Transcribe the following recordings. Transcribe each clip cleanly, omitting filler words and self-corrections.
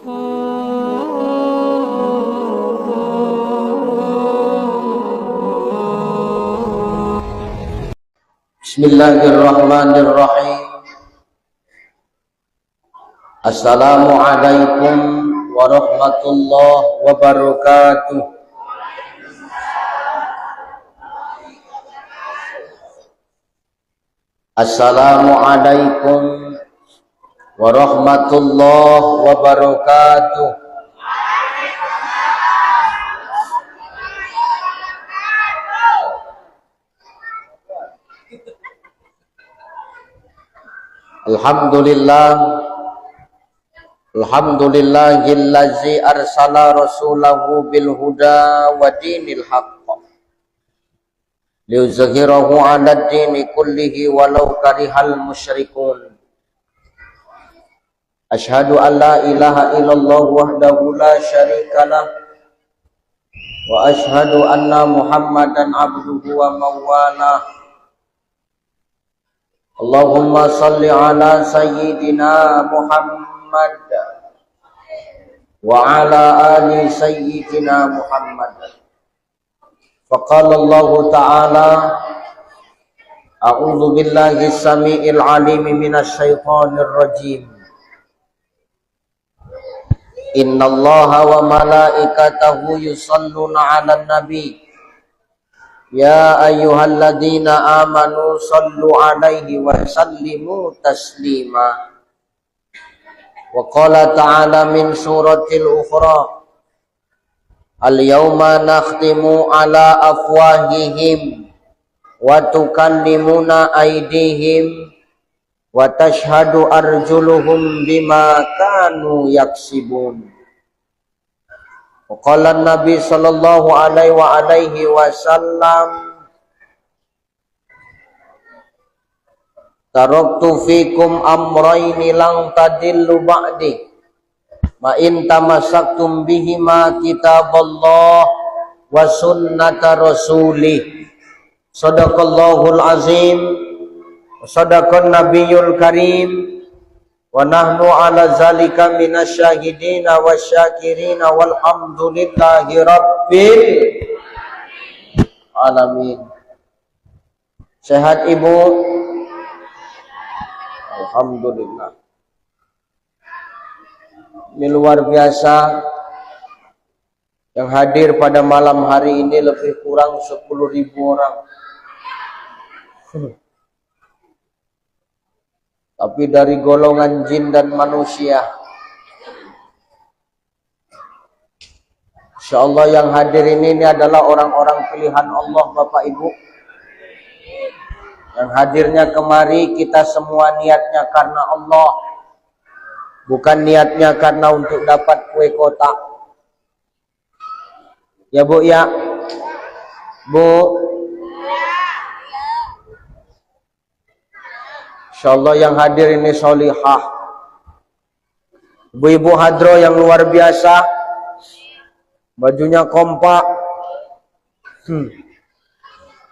Bismillahirrahmanirrahim. Assalamualaikum warahmatullahi wabarakatuh. Assalamualaikum warahmatullahi wabarakatuh. Alhamdulillahillazi arsala rasulahu bil huda wa dinil haqq liyuzhirahu 'ala ad-dini kullihi walau karihal musyrikun. Asyhadu an la ilaha illallah wahdahu la syarikalah wa asyhadu anna Muhammadan abduhu wa mawalah. Allahumma salli ala sayyidina Muhammad wa ala ali sayyidina Muhammad. Faqala Allah ta'ala a'udzu billahi as-sami'il 'alim minasy syaithanir rajim. Innallaha wa malaikatahu yusholluna 'alan nabi. Ya ayyuhalladzina amanu sallu 'alaihi wa sallimu taslima. Wa qala ta'ala min suratil ukhra, al-yawma nakhtimu 'ala afwahihim wa tukallimuna aydihim wa tashhadu arjuluhum bima kanu yaksibun. Wa qala an-nabi sallallahu alaihi wasallam, taraktu fikum amrayni lang tadillu ba'di ma in tamassaktum bihima kitaballah wa sunnata rasulih. Sadaqallahul azim wa sadaqan nabiyyul karim wa nahnu ala zalika minasyahidina wasyakirina walhamdulillahi rabbil alamin. Sehat ibu? Alhamdulillah. Ini luar biasa. Yang hadir pada malam hari ini lebih kurang 10.000 orang. Tapi dari golongan jin dan manusia. Insyaallah yang hadir ini adalah orang-orang pilihan Allah Bapak Ibu. Yang hadirnya kemari kita semua niatnya karena Allah, bukan niatnya karena untuk dapat kue kotak. Ya Bu ya? Bu? Insyaallah yang hadir ini solihah. Ibu-ibu hadro yang luar biasa. Bajunya kompak.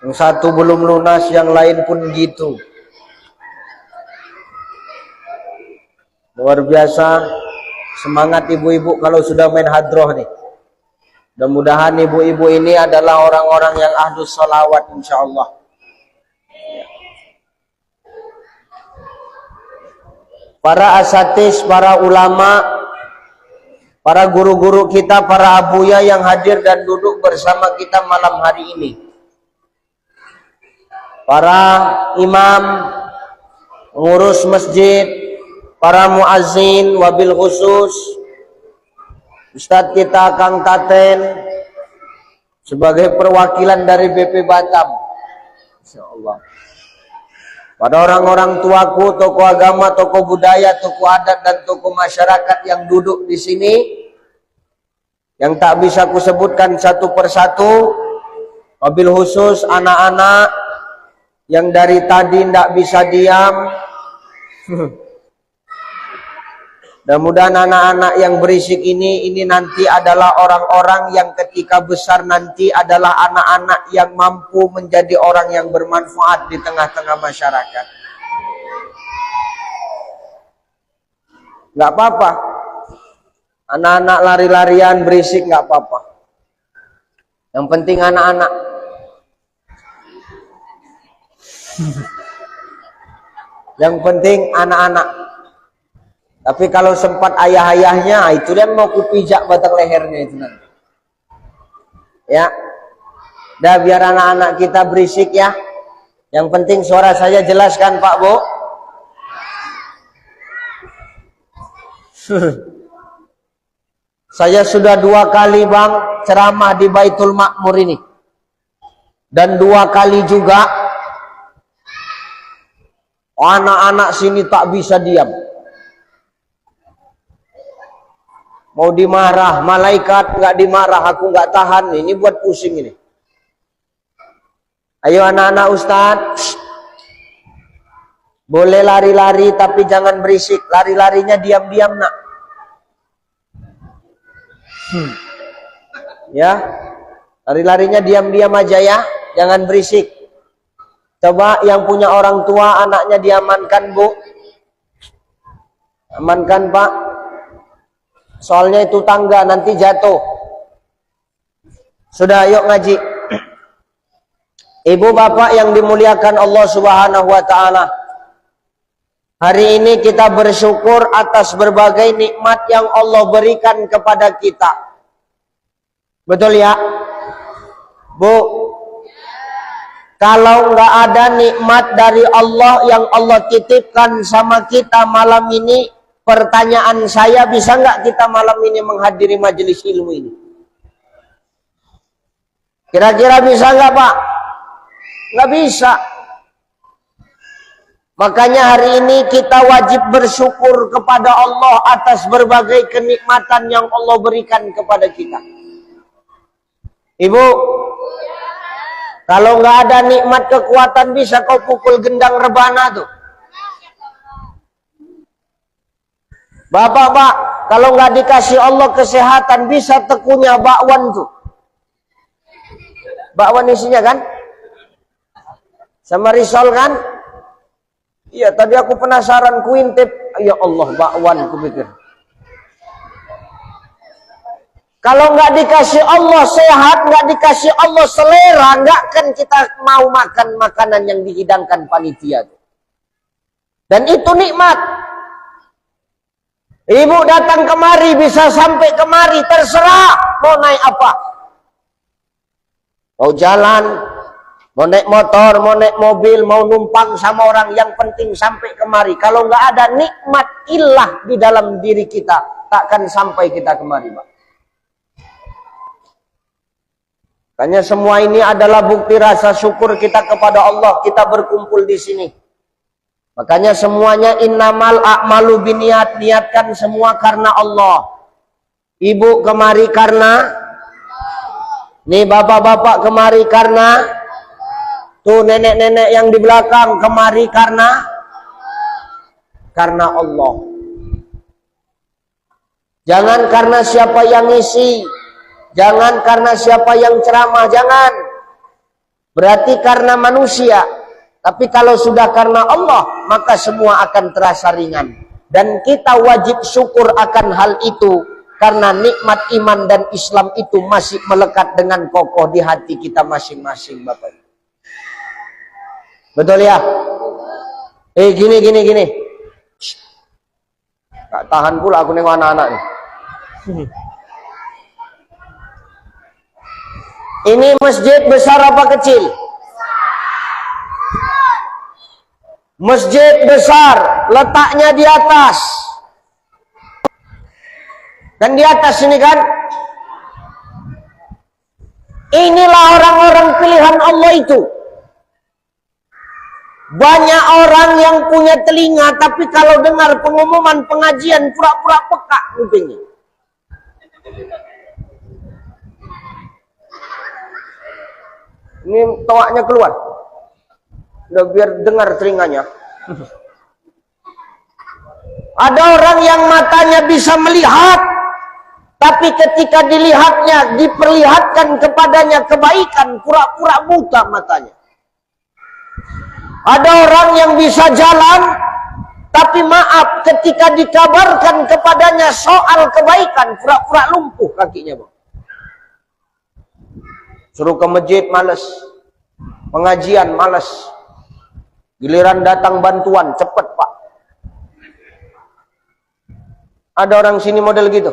Yang satu belum lunas, yang lain pun gitu. Luar biasa. Semangat ibu-ibu kalau sudah main hadroh nih. Mudah-mudahan ibu-ibu ini adalah orang-orang yang ahlus sholawat insyaallah. Para asatis, para ulama, para guru-guru kita, para abuya yang hadir dan duduk bersama kita malam hari ini. Para imam, pengurus masjid, para muazzin, wabil khusus, Ustadz kita Kang Taten, sebagai perwakilan dari BP Batam. Insyaallah. Pada orang-orang tuaku, tokoh agama, tokoh budaya, tokoh adat, dan tokoh masyarakat yang duduk di sini, yang tak bisa kusebutkan satu persatu, wabil khusus anak-anak yang dari tadi tidak bisa diam. Mudah-mudahan anak-anak yang berisik ini nanti adalah orang-orang yang ketika besar nanti adalah anak-anak yang mampu menjadi orang yang bermanfaat di tengah-tengah masyarakat. Nggak apa-apa. Anak-anak lari-larian berisik nggak apa-apa. Yang penting anak-anak. Yang penting anak-anak. Tapi kalau sempat ayah-ayahnya, itu dia mau kupijak batang lehernya itu nanti. Ya. Dah biar anak-anak kita berisik ya. Yang penting suara saya jelas kan Pak Bu? Saya sudah 2 kali Bang ceramah di Baitul Makmur ini. Dan 2 kali juga anak-anak sini tak bisa diam. Mau dimarah, malaikat nggak dimarah, aku nggak tahan. Ini buat pusing ini. Ayo anak-anak Ustadz, boleh lari-lari tapi jangan berisik. Lari-larinya diam-diam nak. Ya, lari-larinya diam-diam aja ya, jangan berisik. Coba yang punya orang tua anaknya diamankan Bu. Amankan Pak. Soalnya itu tangga nanti jatuh. Sudah yuk ngaji. Ibu bapak yang dimuliakan Allah Subhanahu wa taala. Hari ini kita bersyukur atas berbagai nikmat yang Allah berikan kepada kita. Betul ya? Bu, kalau nggak ada nikmat dari Allah yang Allah titipkan sama kita malam ini, pertanyaan saya, bisa nggak kita malam ini menghadiri majelis ilmu ini? Kira-kira bisa nggak Pak? Nggak bisa. Makanya hari ini kita wajib bersyukur kepada Allah atas berbagai kenikmatan yang Allah berikan kepada kita. Ibu, kalau nggak ada nikmat kekuatan bisa kau pukul gendang rebana tuh. Bapak, Pak, kalau nggak dikasih Allah kesehatan bisa tekunya bakwan tuh. Bakwan isinya kan? Sama risol kan? Iya, tadi aku penasaran kuintip. Ya Allah, bakwan kupikir. Kalau nggak dikasih Allah sehat, nggak dikasih Allah selera, nggak kan kita mau makan makanan yang dihidangkan panitia. Dan itu nikmat. Ibu datang kemari, bisa sampai kemari, terserah mau naik apa. Mau jalan, mau naik motor, mau naik mobil, mau numpang sama orang, yang penting sampai kemari. Kalau nggak ada nikmat ilah di dalam diri kita, takkan sampai kita kemari, Pak. Makanya semua ini adalah bukti rasa syukur kita kepada Allah. Kita berkumpul di sini. Makanya semuanya innamal a'malu biniat, niatkan semua karena Allah. Ibu kemari karena, nih bapak-bapak kemari karena, tuh nenek-nenek yang di belakang kemari karena Allah. Jangan karena siapa yang ngisi, jangan karena siapa yang ceramah, jangan. Berarti karena manusia. Tapi kalau sudah karena Allah, maka semua akan terasa ringan. Dan kita wajib syukur akan hal itu. Karena nikmat iman dan Islam itu masih melekat dengan kokoh di hati kita masing-masing, Bapak. Betul ya? Gini. Gak tahan pula aku nengok anak-anak nih. Ini masjid besar apa kecil? Masjid besar, letaknya di atas. Dan di atas ini kan, inilah orang-orang pilihan Allah itu. Banyak orang yang punya telinga, tapi kalau dengar pengumuman pengajian pura-pura peka kupingnya. Ini toaknya keluar. Udah biar dengar telinganya. Ada orang yang matanya bisa melihat, tapi ketika dilihatnya, diperlihatkan kepadanya kebaikan, pura-pura buta matanya. Ada orang yang bisa jalan, Tapi maaf, ketika dikabarkan kepadanya soal kebaikan, pura-pura lumpuh kakinya, Bang. Suruh ke masjid, males. Pengajian, males. Giliran datang bantuan, cepet, Pak. Ada orang sini model gitu?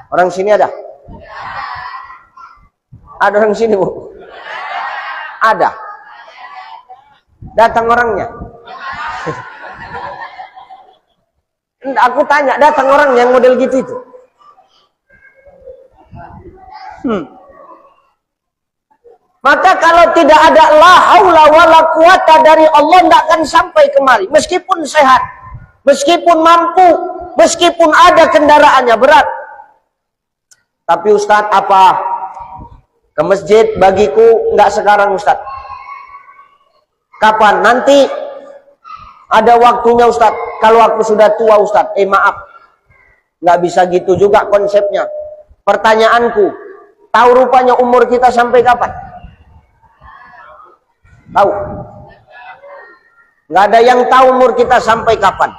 Orang sini ada? Ada orang sini, Bu? Ada. Datang orangnya. Aku tanya, datang orang yang model gitu itu. Maka kalau tidak ada la haula wala quwata dari Allah, tidak akan sampai kemari. Meskipun sehat, meskipun mampu, meskipun ada kendaraannya, berat. Tapi Ustadz, apa? Ke masjid bagiku nggak sekarang, Ustadz. Kapan? Nanti ada waktunya, Ustadz. Kalau aku sudah tua, Ustadz. Maaf, nggak bisa gitu juga konsepnya. Pertanyaanku, tahu rupanya umur kita sampai kapan? Tahu? Nggak ada yang tahu umur kita sampai kapan.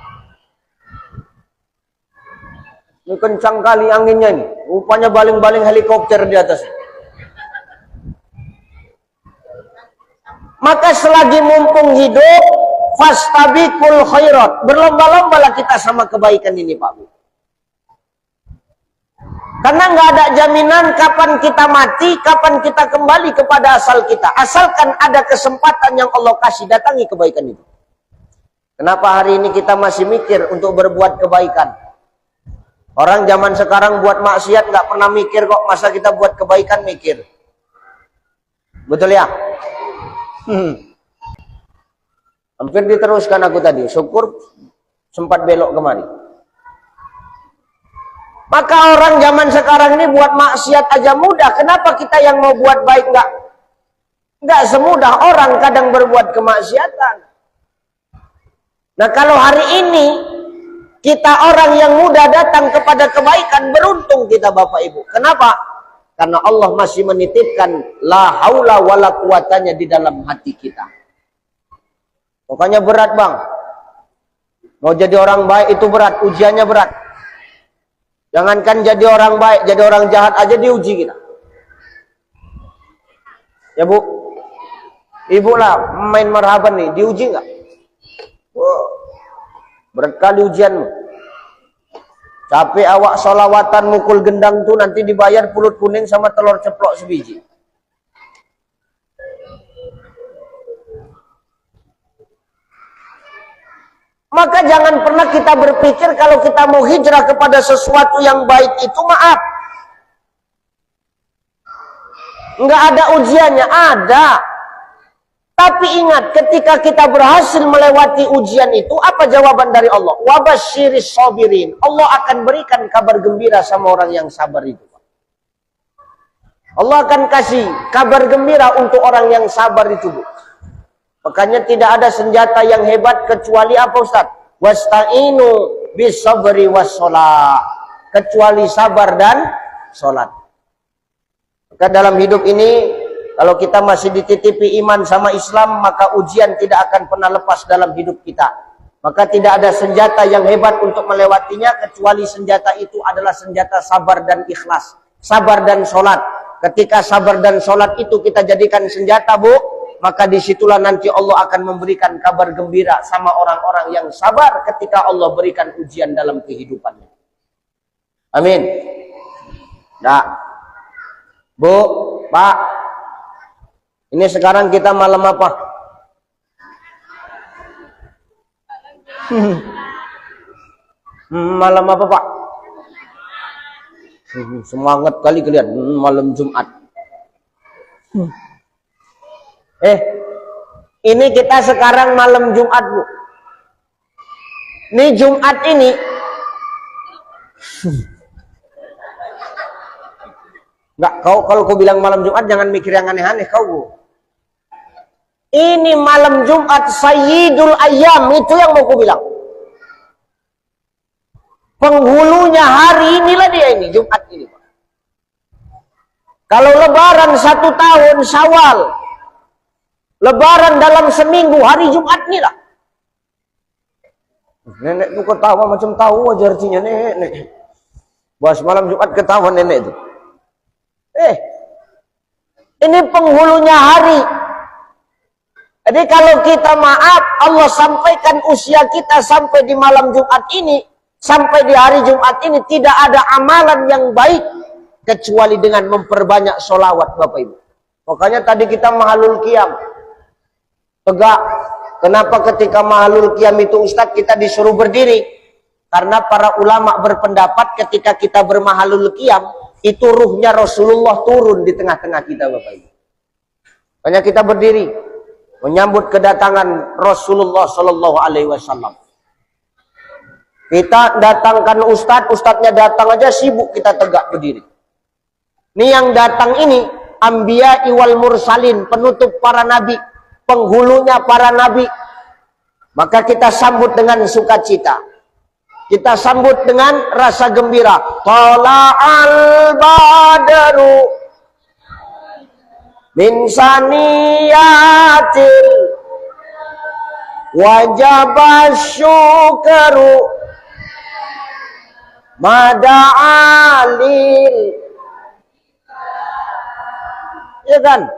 Ini kencang kali anginnya nih. Rupanya baling-baling helikopter di atas. Maka selagi mumpung hidup, fastabiqul khairat. Berlomba-lombalah kita sama kebaikan ini, Pak Bu. Karena nggak ada jaminan kapan kita mati, kapan kita kembali kepada asal kita. Asalkan ada kesempatan yang Allah kasih, datangi kebaikan itu. Kenapa hari ini kita masih mikir untuk berbuat kebaikan? Orang zaman sekarang buat maksiat nggak pernah mikir kok. Masa kita buat kebaikan mikir? Betul ya? Hampir diteruskan aku tadi. Syukur sempat belok kemari. Maka orang zaman sekarang ini buat maksiat aja mudah. Kenapa kita yang mau buat baik nggak semudah orang kadang berbuat kemaksiatan. Nah kalau hari ini kita orang yang mudah datang kepada kebaikan, beruntung kita Bapak Ibu. Kenapa? Karena Allah masih menitipkan la haula wala quwatanya di dalam hati kita. Pokoknya berat, Bang. Mau jadi orang baik itu berat, ujiannya berat. Jangankan jadi orang baik, jadi orang jahat aja diuji kita. Ya Bu, Ibu lah main marhaban nih, diuji nggak? Wow. Berat kali ujianmu. Capek awak solawatan mukul gendang tuh nanti dibayar pulut kuning sama telur ceplok sebiji. Maka jangan pernah kita berpikir kalau kita mau hijrah kepada sesuatu yang baik itu maaf. Enggak ada ujiannya, ada. Tapi ingat, ketika kita berhasil melewati ujian itu, apa jawaban dari Allah? Wabasyiris sabirin. Allah akan berikan kabar gembira sama orang yang sabar itu. Allah akan kasih kabar gembira untuk orang yang sabar itu, Bu. Makanya tidak ada senjata yang hebat kecuali apa, Ustaz? Wasta'inu bisabri wassalah. Kecuali sabar dan sholat. Maka dalam hidup ini, kalau kita masih dititipi iman sama Islam, maka ujian tidak akan pernah lepas dalam hidup kita. Maka tidak ada senjata yang hebat untuk melewatinya, kecuali senjata itu adalah senjata sabar dan ikhlas. Sabar dan sholat. Ketika sabar dan sholat itu kita jadikan senjata, Bu, maka disitulah nanti Allah akan memberikan kabar gembira sama orang-orang yang sabar ketika Allah berikan ujian dalam kehidupannya. Amin. Nah, Bu, Pak, ini sekarang kita malam apa? Malam apa, Pak? Semangat kali kalian, malam Jumat. Ini kita sekarang malam Jumat, Bu. Ini Jumat ini enggak, kalau kau bilang malam Jumat jangan mikir yang aneh-aneh kau, Bu. Ini malam Jumat Sayyidul Ayyam, itu yang mau ku bilang. Penghulunya hari inilah dia ini, Jumat ini, Pak. Kalau lebaran 1 tahun Syawal, lebaran dalam seminggu, hari Jumat inilah. Nenek tuh ketawa macam tahu aja artinya nenek. Bahas malam Jumat ketawa nenek itu. Ini penghulunya hari. Jadi kalau kita maaf, Allah sampaikan usia kita sampai di malam Jumat ini, sampai di hari Jumat ini, tidak ada amalan yang baik kecuali dengan memperbanyak sholawat, Bapak Ibu. Makanya tadi kita mahalul qiyam. Tegak. Kenapa ketika mahalul qiyam itu Ustadz kita disuruh berdiri? Karena para ulama berpendapat ketika kita bermahalul qiyam, itu ruhnya Rasulullah turun di tengah-tengah kita, Bapak Ibu. Makanya kita berdiri menyambut kedatangan Rasulullah Shallallahu Alaihi Wasallam. Kita datangkan ustadznya datang aja sibuk, kita tegak berdiri. Ini yang datang ini Anbiya wal Mursalin, penutup para nabi, penghulunya para nabi. Maka kita sambut dengan sukacita. Kita sambut dengan rasa gembira. Tala'al badaru min saniyatil wajabasyukaru mada'alil. Ya kan?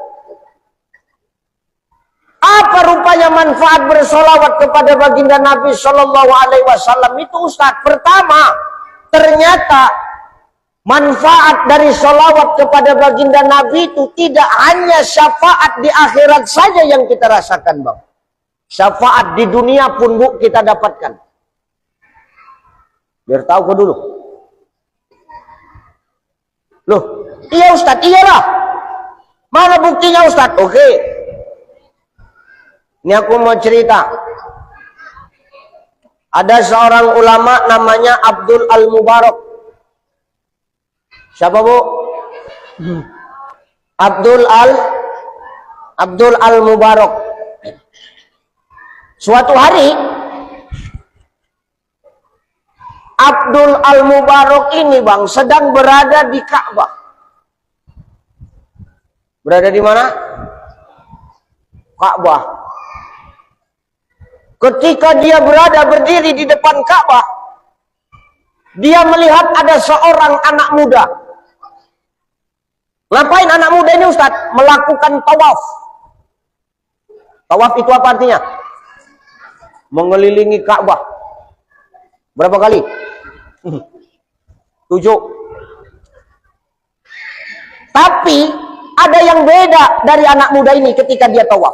Apa rupanya manfaat bersolawat kepada baginda Nabi Shallallahu Alaihi Wasallam itu, Ustaz? Pertama, ternyata manfaat dari solawat kepada baginda Nabi itu tidak hanya syafaat di akhirat saja yang kita rasakan, Bang. Syafaat di dunia pun, Bu, kita dapatkan. Biar tahu kau dulu. Loh, iya Ustaz, iyalah. Mana buktinya Ustaz? Oke. Ini aku mau cerita. Ada seorang ulama namanya Abdul Al-Mubarak. Siapa, Bu? Abdul Al-Mubarak. Suatu hari Abdul Al-Mubarak ini, Bang, sedang berada di Ka'bah. Berada di mana? Ka'bah. Ketika dia berada berdiri di depan Ka'bah, dia melihat ada seorang anak muda. Ngapain anak muda ini, Ustaz? Melakukan tawaf. Tawaf itu apa artinya? Mengelilingi Ka'bah. Berapa kali? 7. Tapi ada yang beda dari anak muda ini ketika dia tawaf.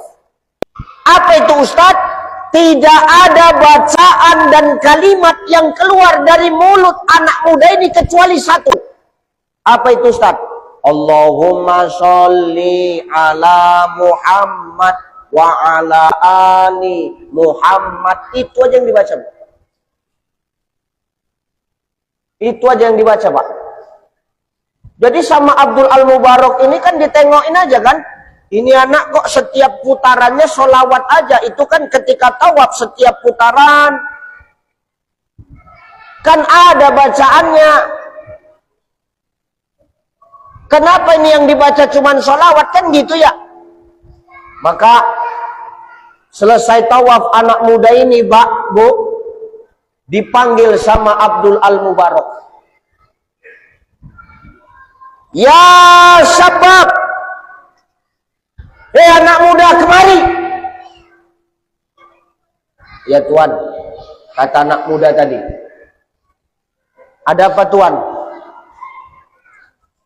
Apa itu, Ustaz? Tidak ada bacaan dan kalimat yang keluar dari mulut anak muda ini kecuali satu. Apa itu, Ustaz? Allahumma sholli ala Muhammad wa ala ali Muhammad. Itu aja yang dibaca, Pak. Itu aja yang dibaca, Pak. Jadi sama Abdul Al-Mubarak ini kan ditengokin aja kan. Ini anak kok setiap putarannya sholawat aja. Itu kan ketika tawaf setiap putaran kan ada bacaannya. Kenapa ini yang dibaca cuman sholawat, kan gitu ya. Maka selesai tawaf anak muda ini, Pak, Bu, dipanggil sama Abdul Al-Mubarak. Ya syabab, anak muda, kemari. Ya Tuan, kata anak muda tadi. Ada apa, Tuan?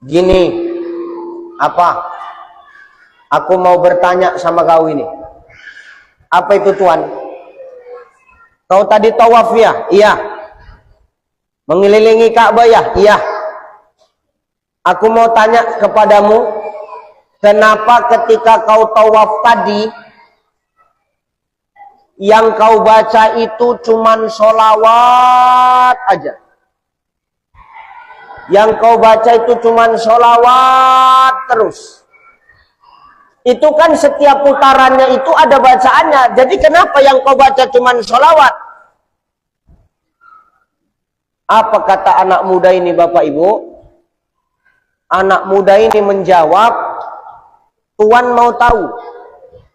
Gini, apa? Aku mau bertanya sama kau ini. Apa itu, Tuan? Kau tadi tawaf ya? Iya. Mengelilingi Ka'bah ya? Iya. Aku mau tanya kepadamu, kenapa ketika kau tawaf tadi, yang kau baca itu cuman sholawat aja? Yang kau baca itu cuman sholawat terus. Itu kan setiap putarannya itu ada bacaannya. Jadi kenapa yang kau baca cuman sholawat? Apa kata anak muda ini, Bapak Ibu? Anak muda ini menjawab, Tuan mau tahu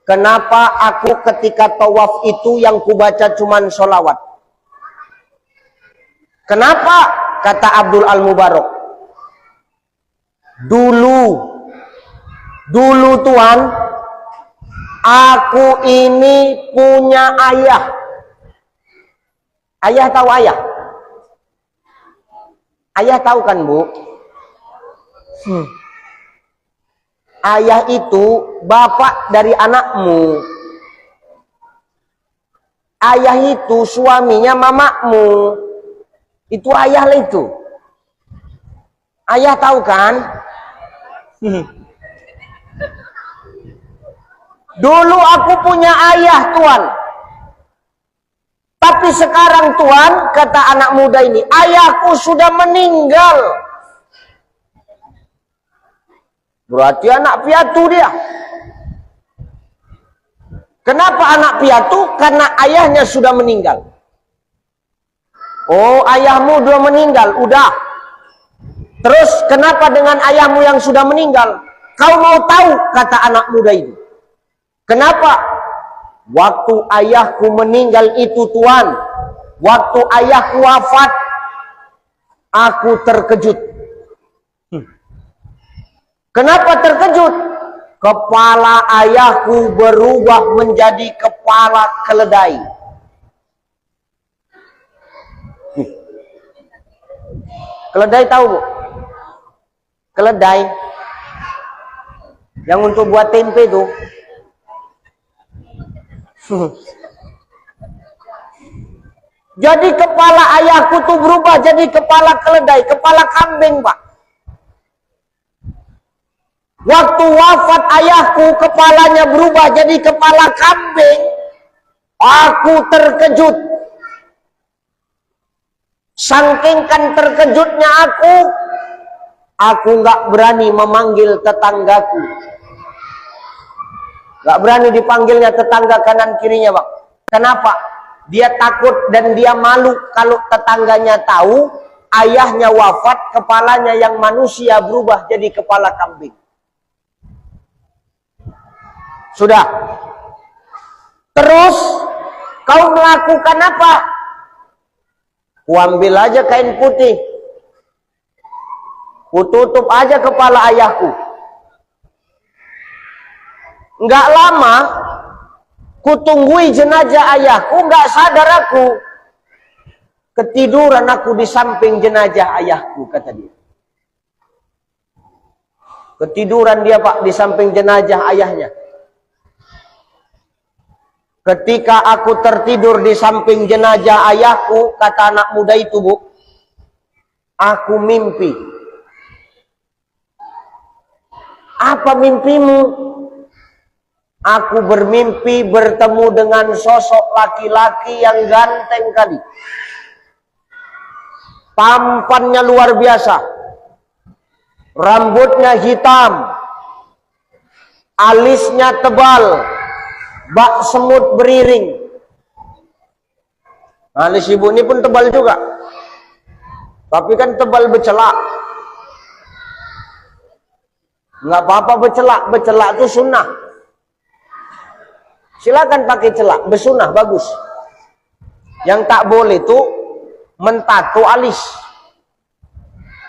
kenapa aku ketika tawaf itu yang kubaca cuman sholawat? Kenapa? Kata Abdul Al-Mubarak. Dulu Tuan, aku ini punya ayah. Ayah tahu ayah? Ayah tahu kan, Bu? Ayah itu bapak dari anakmu. Ayah itu suaminya mamakmu. Itu ayah lah itu. Ayah tahu kan? Dulu aku punya ayah, Tuan. Tapi sekarang, Tuan, kata anak muda ini, ayahku sudah meninggal. Berarti anak piatu dia. Kenapa anak piatu? Karena ayahnya sudah meninggal. Oh, ayahmu sudah meninggal, udah. Terus kenapa dengan ayahmu yang sudah meninggal? Kau mau tahu, kata anak muda itu. Kenapa? Waktu ayahku meninggal itu, Tuan, waktu ayahku wafat, aku terkejut. Kenapa terkejut? Kepala ayahku berubah menjadi kepala keledai. Keledai tahu, Bu? Keledai yang untuk buat tempe itu. Jadi kepala ayahku tuh berubah jadi kepala keledai, kepala kambing, Pak. Waktu wafat ayahku, kepalanya berubah jadi kepala kambing. Aku terkejut. Saking kan terkejutnya aku nggak berani memanggil tetanggaku. Nggak berani dipanggilnya tetangga kanan kirinya, Pak. Kenapa? Dia takut dan dia malu kalau tetangganya tahu ayahnya wafat, kepalanya yang manusia berubah jadi kepala kambing. Sudah. Terus kau melakukan apa? Kuambil aja kain putih. Kututup aja kepala ayahku. Enggak lama, kutunggui jenazah ayahku, enggak sadar aku. Ketiduran aku di samping jenazah ayahku, kata dia. Ketiduran dia, Pak, di samping jenazah ayahnya. Ketika aku tertidur di samping jenazah ayahku, kata anak muda itu, Bu, aku mimpi. Apa mimpimu? Aku bermimpi bertemu dengan sosok laki-laki yang ganteng kali. Tampannya luar biasa. Rambutnya hitam. Alisnya tebal. Bak semut beriring. Alis ibu ini pun tebal juga. Tapi kan tebal becelak. Nggak apa-apa becelak. Becelak itu sunnah. Silakan pakai celak, bersunah, bagus. Yang tak boleh itu mentato alis,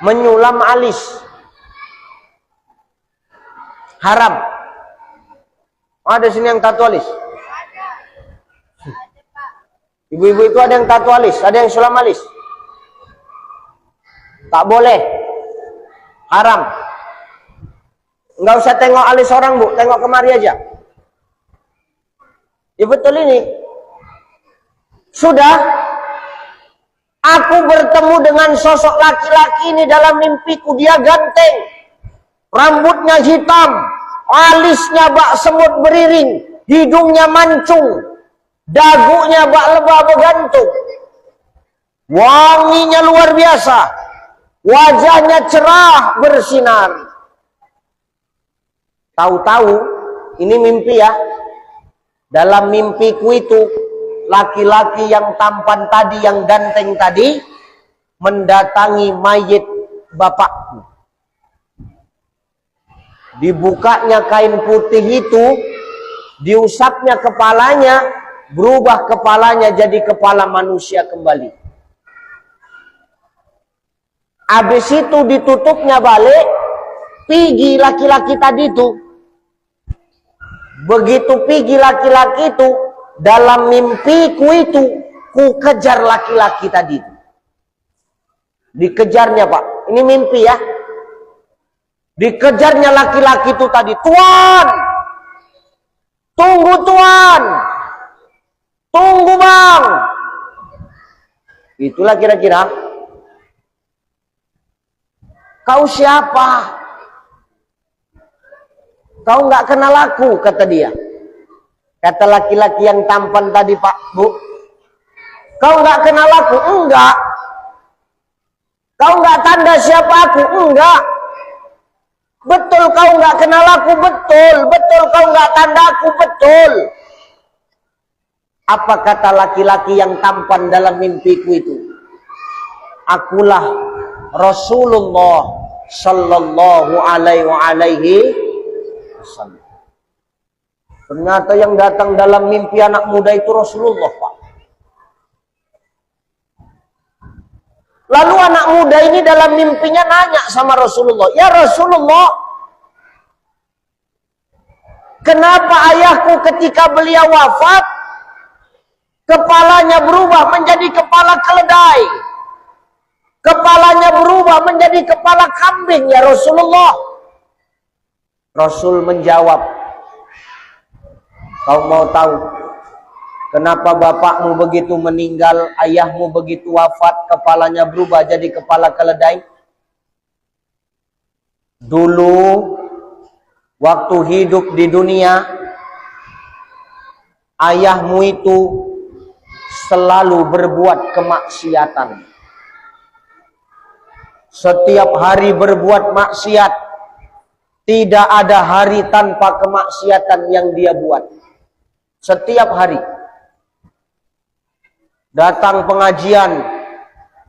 menyulam alis, haram. Ada sini yang tato alis? Ibu-ibu itu ada yang tato alis, ada yang sulam alis. Tak boleh, haram. Nggak usah tengok alis orang, Bu, tengok kemari aja. Ya betul ini. Sudah, aku bertemu dengan sosok laki-laki ini dalam mimpiku. Dia ganteng, rambutnya hitam, alisnya bak semut beriring, hidungnya mancung, dagunya bak lebah bergantung, wanginya luar biasa, wajahnya cerah bersinar. Tahu-tahu ini mimpi ya. Dalam mimpiku itu, laki-laki yang tampan tadi, yang ganteng tadi, mendatangi mayit bapakku. Dibukanya kain putih itu, diusapnya kepalanya, berubah kepalanya jadi kepala manusia kembali. Habis itu ditutupnya balik, pergi laki-laki tadi itu. Begitu pergi laki-laki itu, dalam mimpiku itu, ku kejar laki-laki tadi itu. Dikejarnya Pak, ini mimpi ya. Dikejarnya laki-laki itu tadi, Tuan, tunggu Tuan, tunggu Bang. Itulah kira-kira. Kau siapa? Kau nggak kenal aku, kata dia. Kata laki-laki yang tampan tadi, Pak, Bu. Kau nggak kenal aku? Enggak. Kau nggak tanda siapa aku? Enggak. Betul kau nggak kenal aku? Betul. Betul kau nggak tanda aku? Betul. Apa kata laki-laki yang tampan dalam mimpiku itu? Akulah Rasulullah Sallallahu Alaihi Wasallam. Ternyata yang datang dalam mimpi anak muda itu Rasulullah, Pak. Lalu anak muda ini dalam mimpinya nanya sama Rasulullah, ya Rasulullah, kenapa ayahku ketika beliau wafat, kepalanya berubah menjadi kepala keledai, kepalanya berubah menjadi kepala kambing, ya Rasulullah? Rasul menjawab, kau mau tahu kenapa bapakmu begitu meninggal, ayahmu begitu wafat, kepalanya berubah jadi kepala keledai? Dulu, waktu hidup di dunia, ayahmu itu selalu berbuat kemaksiatan. Setiap hari berbuat maksiat. Tidak ada hari tanpa kemaksiatan yang dia buat. Setiap hari. Datang pengajian,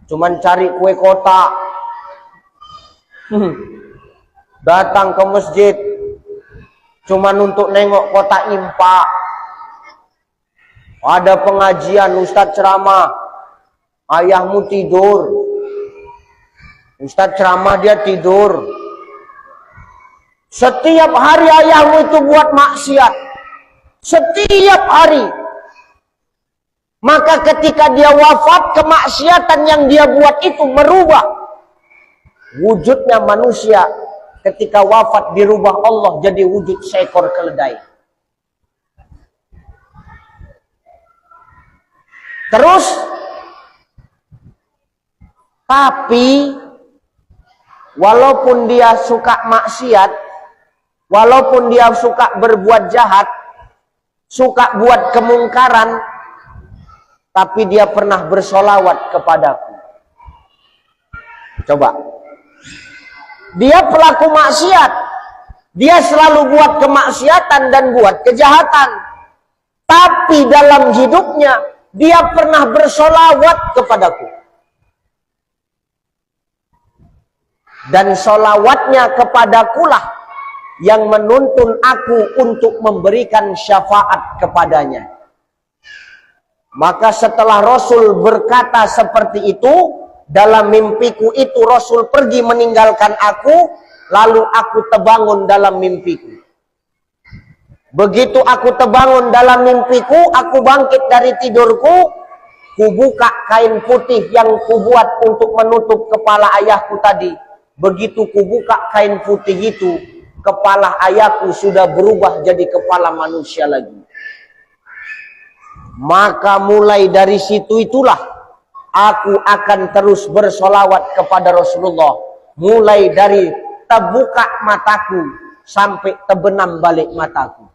cuman cari kue kotak. Datang ke masjid, cuman untuk nengok kotak impak. Ada pengajian, Ustadz ceramah, ayahmu tidur. Ustadz ceramah, dia tidur. Setiap hari ayahmu itu buat maksiat. Setiap hari. Maka ketika dia wafat, kemaksiatan yang dia buat itu merubah wujudnya manusia. Ketika wafat dirubah Allah jadi wujud seekor keledai. Terus, tapi walaupun dia suka maksiat, walaupun dia suka berbuat jahat, suka buat kemungkaran, tapi dia pernah bersolawat kepadaku. Coba. Dia pelaku maksiat. Dia selalu buat kemaksiatan dan buat kejahatan. Tapi dalam hidupnya, dia pernah bersolawat kepadaku. Dan solawatnya kepadakulah yang menuntun aku untuk memberikan syafaat kepadanya. Maka setelah Rasul berkata seperti itu, dalam mimpiku itu Rasul pergi meninggalkan aku, lalu aku terbangun dalam mimpiku. Begitu aku terbangun dalam mimpiku, aku bangkit dari tidurku, kubuka kain putih yang kubuat untuk menutup kepala ayahku tadi. Begitu kubuka kain putih itu, kepala ayahku sudah berubah jadi kepala manusia lagi. Maka mulai dari situ itulah aku akan terus bersolawat kepada Rasulullah. Mulai dari terbuka mataku sampai terbenam balik mataku.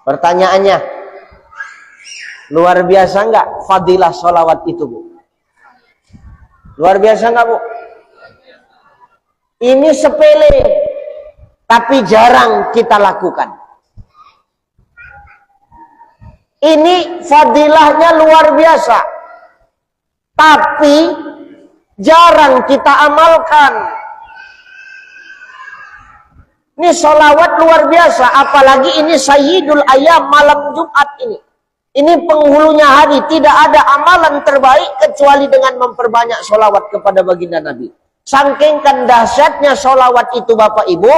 Pertanyaannya, luar biasa enggak fadilah solawat itu, Bu? Luar biasa enggak, Bu? Ini sepele, tapi jarang kita lakukan. Ini fadilahnya luar biasa, tapi jarang kita amalkan. Ini sholawat luar biasa, apalagi ini Sayyidul Ayam malam Jumat ini. Ini penghulunya hari, tidak ada amalan terbaik kecuali dengan memperbanyak sholawat kepada baginda Nabi. Saking dahsyatnya sholawat itu Bapak Ibu,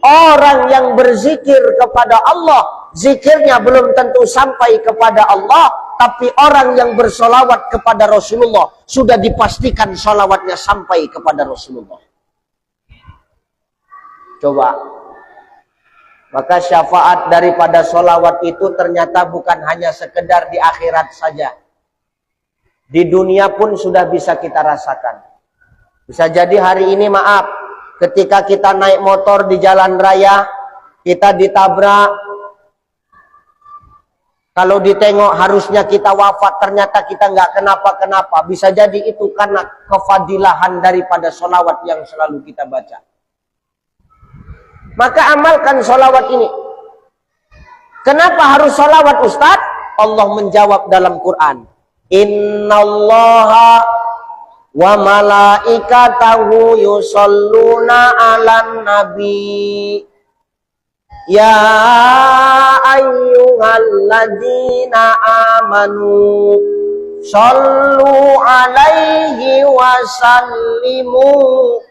orang yang berzikir kepada Allah, zikirnya belum tentu sampai kepada Allah, tapi orang yang bersolawat kepada Rasulullah, sudah dipastikan sholawatnya sampai kepada Rasulullah. Coba. Maka syafaat daripada sholawat itu ternyata bukan hanya sekedar di akhirat saja. Di dunia pun sudah bisa kita rasakan. Bisa jadi hari ini maaf, ketika kita naik motor di jalan raya, kita ditabrak. Kalau ditengok harusnya kita wafat, ternyata kita nggak kenapa-kenapa. Bisa jadi itu karena kefadilahan daripada sholawat yang selalu kita baca. Maka amalkan sholawat ini. Kenapa harus sholawat Ustaz? Allah menjawab dalam Quran. Innallaha wa malaikatahu yusholluna 'alan nabi. Ya ayyuhalladzina amanu shollu 'alaihi wa sallimu.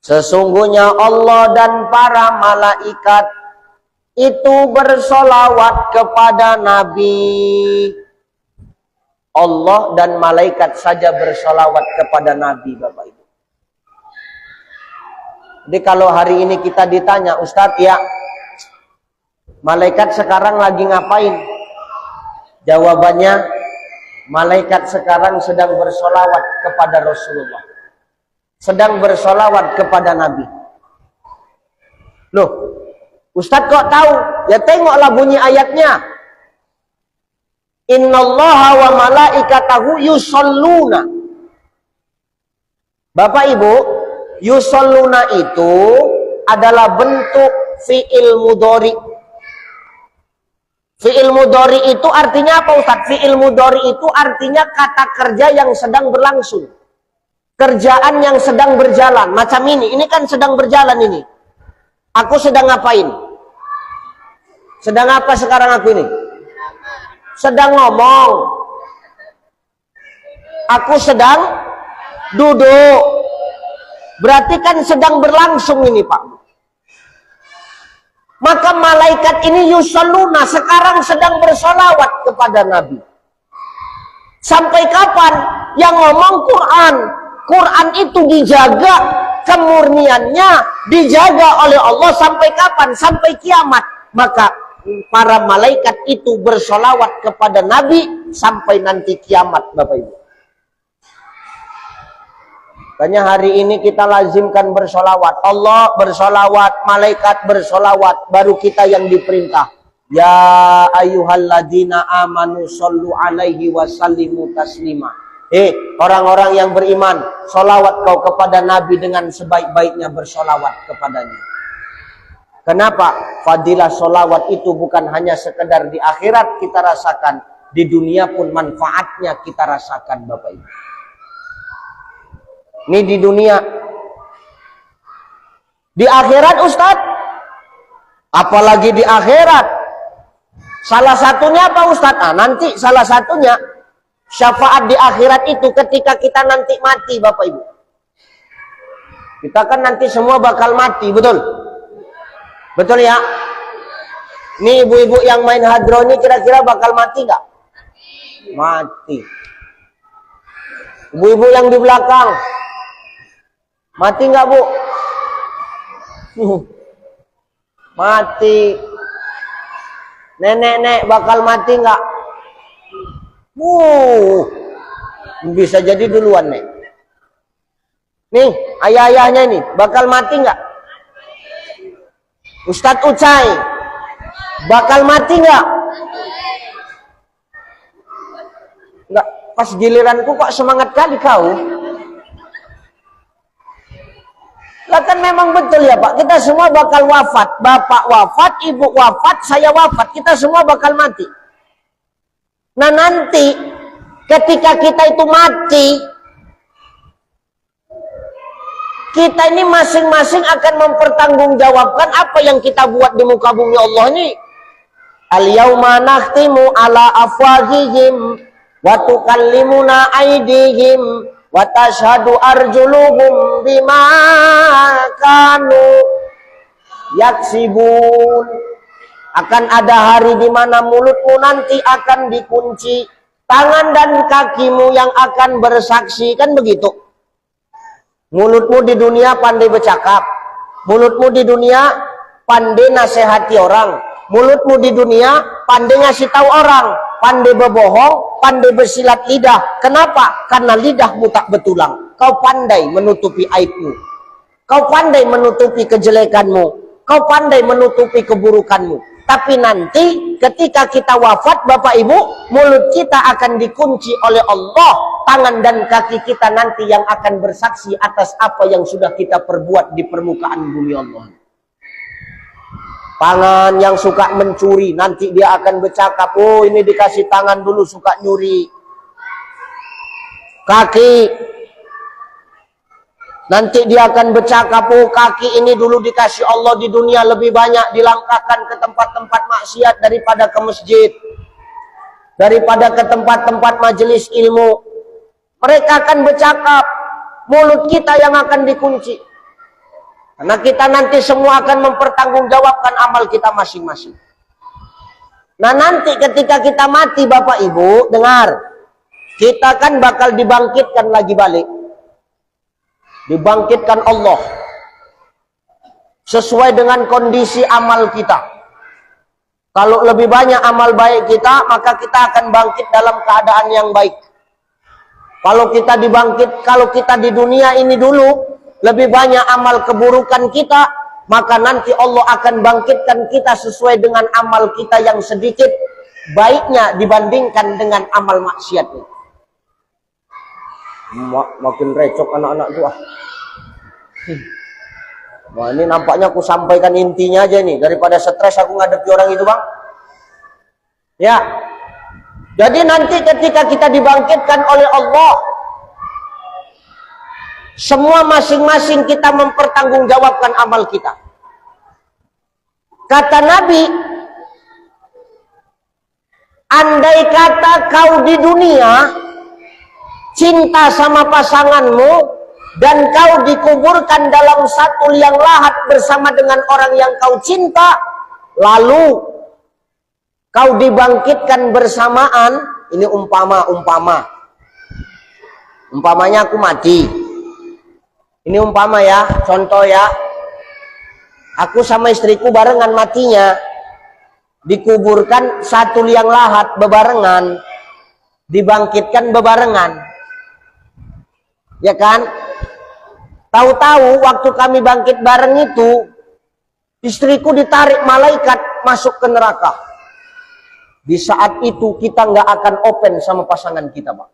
Sesungguhnya Allah dan para malaikat itu bersolawat kepada Nabi. Allah dan malaikat saja bersolawat kepada Nabi, Bapak Ibu. Jadi kalau hari ini kita ditanya, Ustadz ya, malaikat sekarang lagi ngapain? Jawabannya, malaikat sekarang sedang bersolawat kepada Rasulullah. Sedang bersolawat kepada Nabi. Loh, Ustadz kok tahu? Ya tengoklah bunyi ayatnya. Innallaha wa malaikatahu yusholluna. Bapak Ibu, yusholluna itu adalah bentuk fi'il mudhari. Fi'il mudhari itu artinya apa Ustadz? Fi'il mudhari itu artinya kata kerja yang sedang berlangsung. Kerjaan yang sedang berjalan. Macam ini kan sedang berjalan ini. Aku sedang ngapain? Sedang apa sekarang aku ini? Sedang ngomong. Aku sedang duduk. Berarti kan sedang berlangsung ini Pak. Maka malaikat ini yusalluna, sekarang sedang bersolawat kepada Nabi. Sampai kapan? Yang ngomong Quran. Quran itu dijaga kemurniannya, dijaga oleh Allah sampai kapan? Sampai kiamat. Maka para malaikat itu bersolawat kepada Nabi sampai nanti kiamat, Bapak Ibu. Makanya hari ini kita lazimkan bersolawat. Allah bersolawat, malaikat bersolawat, baru kita yang diperintah. Ya ayyuhalladzina amanu shollu alaihi wa sallimu taslima. Orang-orang yang beriman, solawat kau kepada Nabi dengan sebaik-baiknya bersolawat kepadanya. Kenapa? Fadilah solawat itu bukan hanya sekedar di akhirat kita rasakan, di dunia pun manfaatnya kita rasakan, Bapak Ibu. Ini di dunia. Di akhirat Ustadz, apalagi di akhirat. Salah satunya apa Ustadz? Nanti salah satunya syafaat di akhirat itu ketika kita nanti mati, Bapak Ibu. Kita kan nanti semua bakal mati, betul? Betul ya? Nih ibu-ibu yang main hadro ini kira-kira bakal mati nggak? Mati. Ibu-ibu yang di belakang, mati nggak Bu? Mati. Nenek-nenek bakal mati nggak? Bisa jadi duluan nih. Nih, ayah-ayahnya ini bakal mati nggak? Ustadz Ucai bakal mati nggak? Nggak. Pas giliranku kok semangat kali kau. Lah kan memang betul ya Pak. Kita semua bakal wafat. Bapak wafat, ibu wafat, saya wafat. Kita semua bakal mati. Nah nanti ketika kita itu mati, kita ini masing-masing akan mempertanggungjawabkan apa yang kita buat di muka bumi Allah ini. Al-yauma nakhtimu ala afwahihim wa tukallimuna aydihim wa tashhadu arjuluhum bima kanu yaksibun. Akan ada hari di mana mulutmu nanti akan dikunci, tangan dan kakimu yang akan bersaksi, kan begitu. Mulutmu di dunia pandai bercakap, mulutmu di dunia pandai nasihati orang, mulutmu di dunia pandai ngasih tahu orang, pandai berbohong, pandai bersilat lidah. Kenapa? Karena lidahmu tak betulang. Kau pandai menutupi aibmu, kau pandai menutupi kejelekanmu, kau pandai menutupi keburukanmu. Tapi nanti ketika kita wafat Bapak Ibu, mulut kita akan dikunci oleh Allah, tangan dan kaki kita nanti yang akan bersaksi atas apa yang sudah kita perbuat di permukaan bumi Allah. Tangan yang suka mencuri, nanti dia akan bercakap, oh ini dikasih tangan dulu suka nyuri. Kaki, nanti dia akan bercakap, oh kaki ini dulu dikasih Allah di dunia lebih banyak dilangkahkan ke tempat-tempat maksiat daripada ke masjid, daripada ke tempat-tempat majelis ilmu. Mereka akan bercakap, mulut kita yang akan dikunci. Karena kita nanti semua akan mempertanggungjawabkan amal kita masing-masing. Nah nanti ketika kita mati Bapak Ibu, dengar, kita kan bakal dibangkitkan lagi balik. Dibangkitkan Allah sesuai dengan kondisi amal kita. Kalau lebih banyak amal baik kita, maka kita akan bangkit dalam keadaan yang baik. Kalau kita di dunia ini dulu lebih banyak amal keburukan kita, maka nanti Allah akan bangkitkan kita sesuai dengan amal kita yang sedikit baiknya dibandingkan dengan amal maksiatnya. Makin recok anak-anak gua. Wah ini nampaknya aku sampaikan intinya aja nih, daripada stres aku ngadepi orang itu bang. Ya, jadi nanti ketika kita dibangkitkan oleh Allah, semua masing-masing kita mempertanggungjawabkan amal kita. Kata Nabi, andai kata kau di dunia cinta sama pasanganmu dan kau dikuburkan dalam satu liang lahat bersama dengan orang yang kau cinta, lalu kau dibangkitkan bersamaan. Ini umpamanya aku mati. Ini umpama ya, contoh ya, aku sama istriku barengan matinya, dikuburkan satu liang lahat bebarengan, dibangkitkan bebarengan. Ya kan? Tahu-tahu waktu kami bangkit bareng itu, istriku ditarik malaikat masuk ke neraka. Di saat itu kita nggak akan open sama pasangan kita, Pak.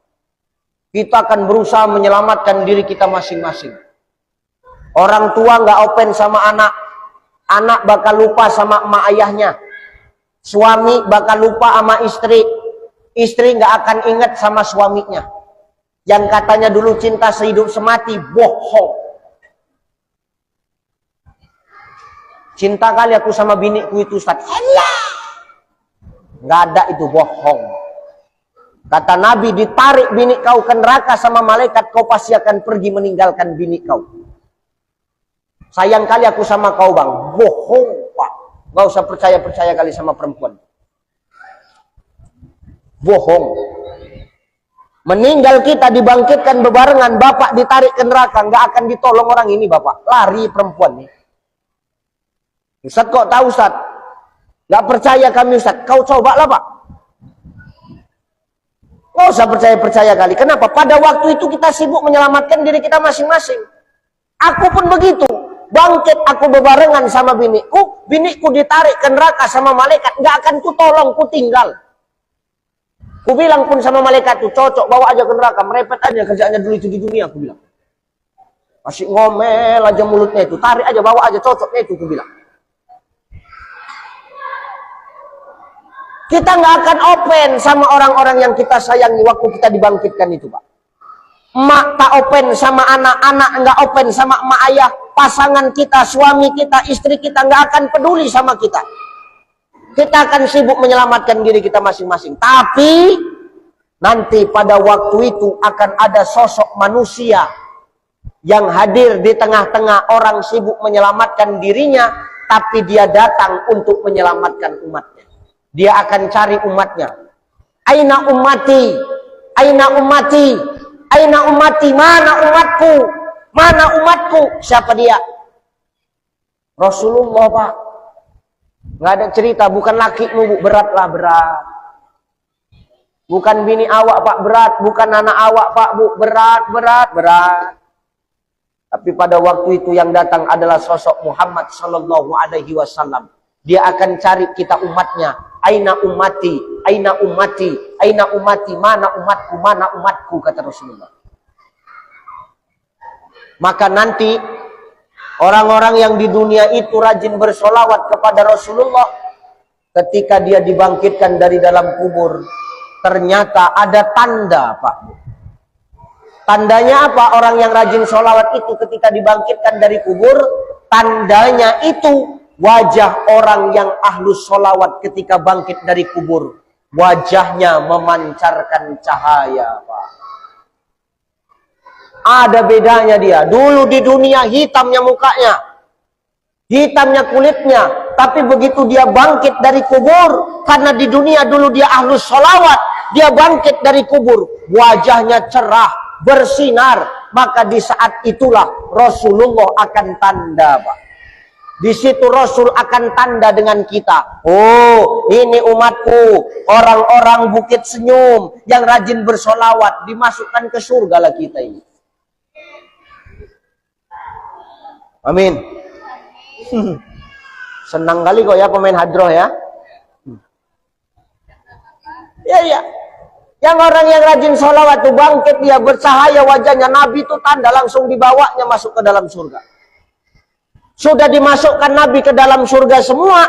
Kita akan berusaha menyelamatkan diri kita masing-masing. Orang tua nggak open sama anak, anak bakal lupa sama emak ayahnya, suami bakal lupa sama istri, istri nggak akan ingat sama suaminya. Yang katanya dulu cinta sehidup semati, bohong. Cinta kali aku sama biniku itu Ustaz. Nggak ada, itu bohong. Kata Nabi, ditarik bini kau ke neraka sama malaikat, kau pasti akan pergi meninggalkan bini kau. Sayang kali aku sama kau bang, bohong Pak. Nggak usah percaya kali sama perempuan. Bohong. Meninggal kita dibangkitkan bebarengan, bapak ditarik ke neraka, nggak akan ditolong orang ini bapak, lari perempuan nih. Ustaz kok tahu Ustaz? Nggak percaya kami Ustaz, kau cobalah Pak. Nggak usah percaya kali. Kenapa? Pada waktu itu kita sibuk menyelamatkan diri kita masing-masing. Aku pun begitu, bangkit aku bebarengan sama biniku, biniku ditarik ke neraka sama malaikat, nggak akan ku tolong, ku tinggal. Ku bilang pun sama malaikat tuh, cocok bawa aja ke neraka, merepet aja kerjaannya dulu itu di dunia, aku bilang. Masih ngomel aja mulutnya itu, tarik aja, bawa aja, cocoknya itu, aku bilang. Kita nggak akan open sama orang-orang yang kita sayangi waktu kita dibangkitkan itu, Pak. Emak tak open sama anak, anak nggak open sama emak ayah, pasangan kita, suami kita, istri kita nggak akan peduli sama kita. Kita akan sibuk menyelamatkan diri kita masing-masing. Tapi nanti pada waktu itu akan ada sosok manusia yang hadir di tengah-tengah orang sibuk menyelamatkan dirinya, tapi dia datang untuk menyelamatkan umatnya. Dia akan cari umatnya. Aina ummati? Aina ummati? Aina ummati? Mana umatku? Mana umatku? Siapa dia? Rasulullah, Pak. Nggak ada cerita, bukan lakimu, Bu. Beratlah, berat. Bukan bini awak, Pak, berat. Bukan anak awak, Pak, Bu, berat. Tapi pada waktu itu yang datang adalah sosok Muhammad sallallahu alaihi wasallam. Dia akan cari kita umatnya. Aina ummati? Aina ummati? Aina ummati? Mana umatku? Mana umatku? Kata Rasulullah. Maka nanti orang-orang yang di dunia itu rajin bersolawat kepada Rasulullah, ketika dia dibangkitkan dari dalam kubur, ternyata ada tanda, Pak. Tandanya apa? Orang yang rajin solawat itu ketika dibangkitkan dari kubur, tandanya itu wajah orang yang ahlus solawat ketika bangkit dari kubur. Wajahnya memancarkan cahaya, Pak. Ada bedanya dia. Dulu di dunia hitamnya mukanya, hitamnya kulitnya. Tapi begitu dia bangkit dari kubur, karena di dunia dulu dia ahlus sholawat, dia bangkit dari kubur, wajahnya cerah, bersinar. Maka di saat itulah Rasulullah akan tanda, Pak. Di situ Rasul akan tanda dengan kita. Oh, ini umatku, orang-orang Bukit Senyum yang rajin bersolawat, dimasukkan ke surga lah kita ini. Amin. Senang kali kok ya pemain hadroh ya. Ya. Yang orang yang rajin sholawat itu bangkit, dia bercahaya wajahnya. Nabi itu tanda langsung dibawanya masuk ke dalam surga. Sudah dimasukkan Nabi ke dalam surga semua.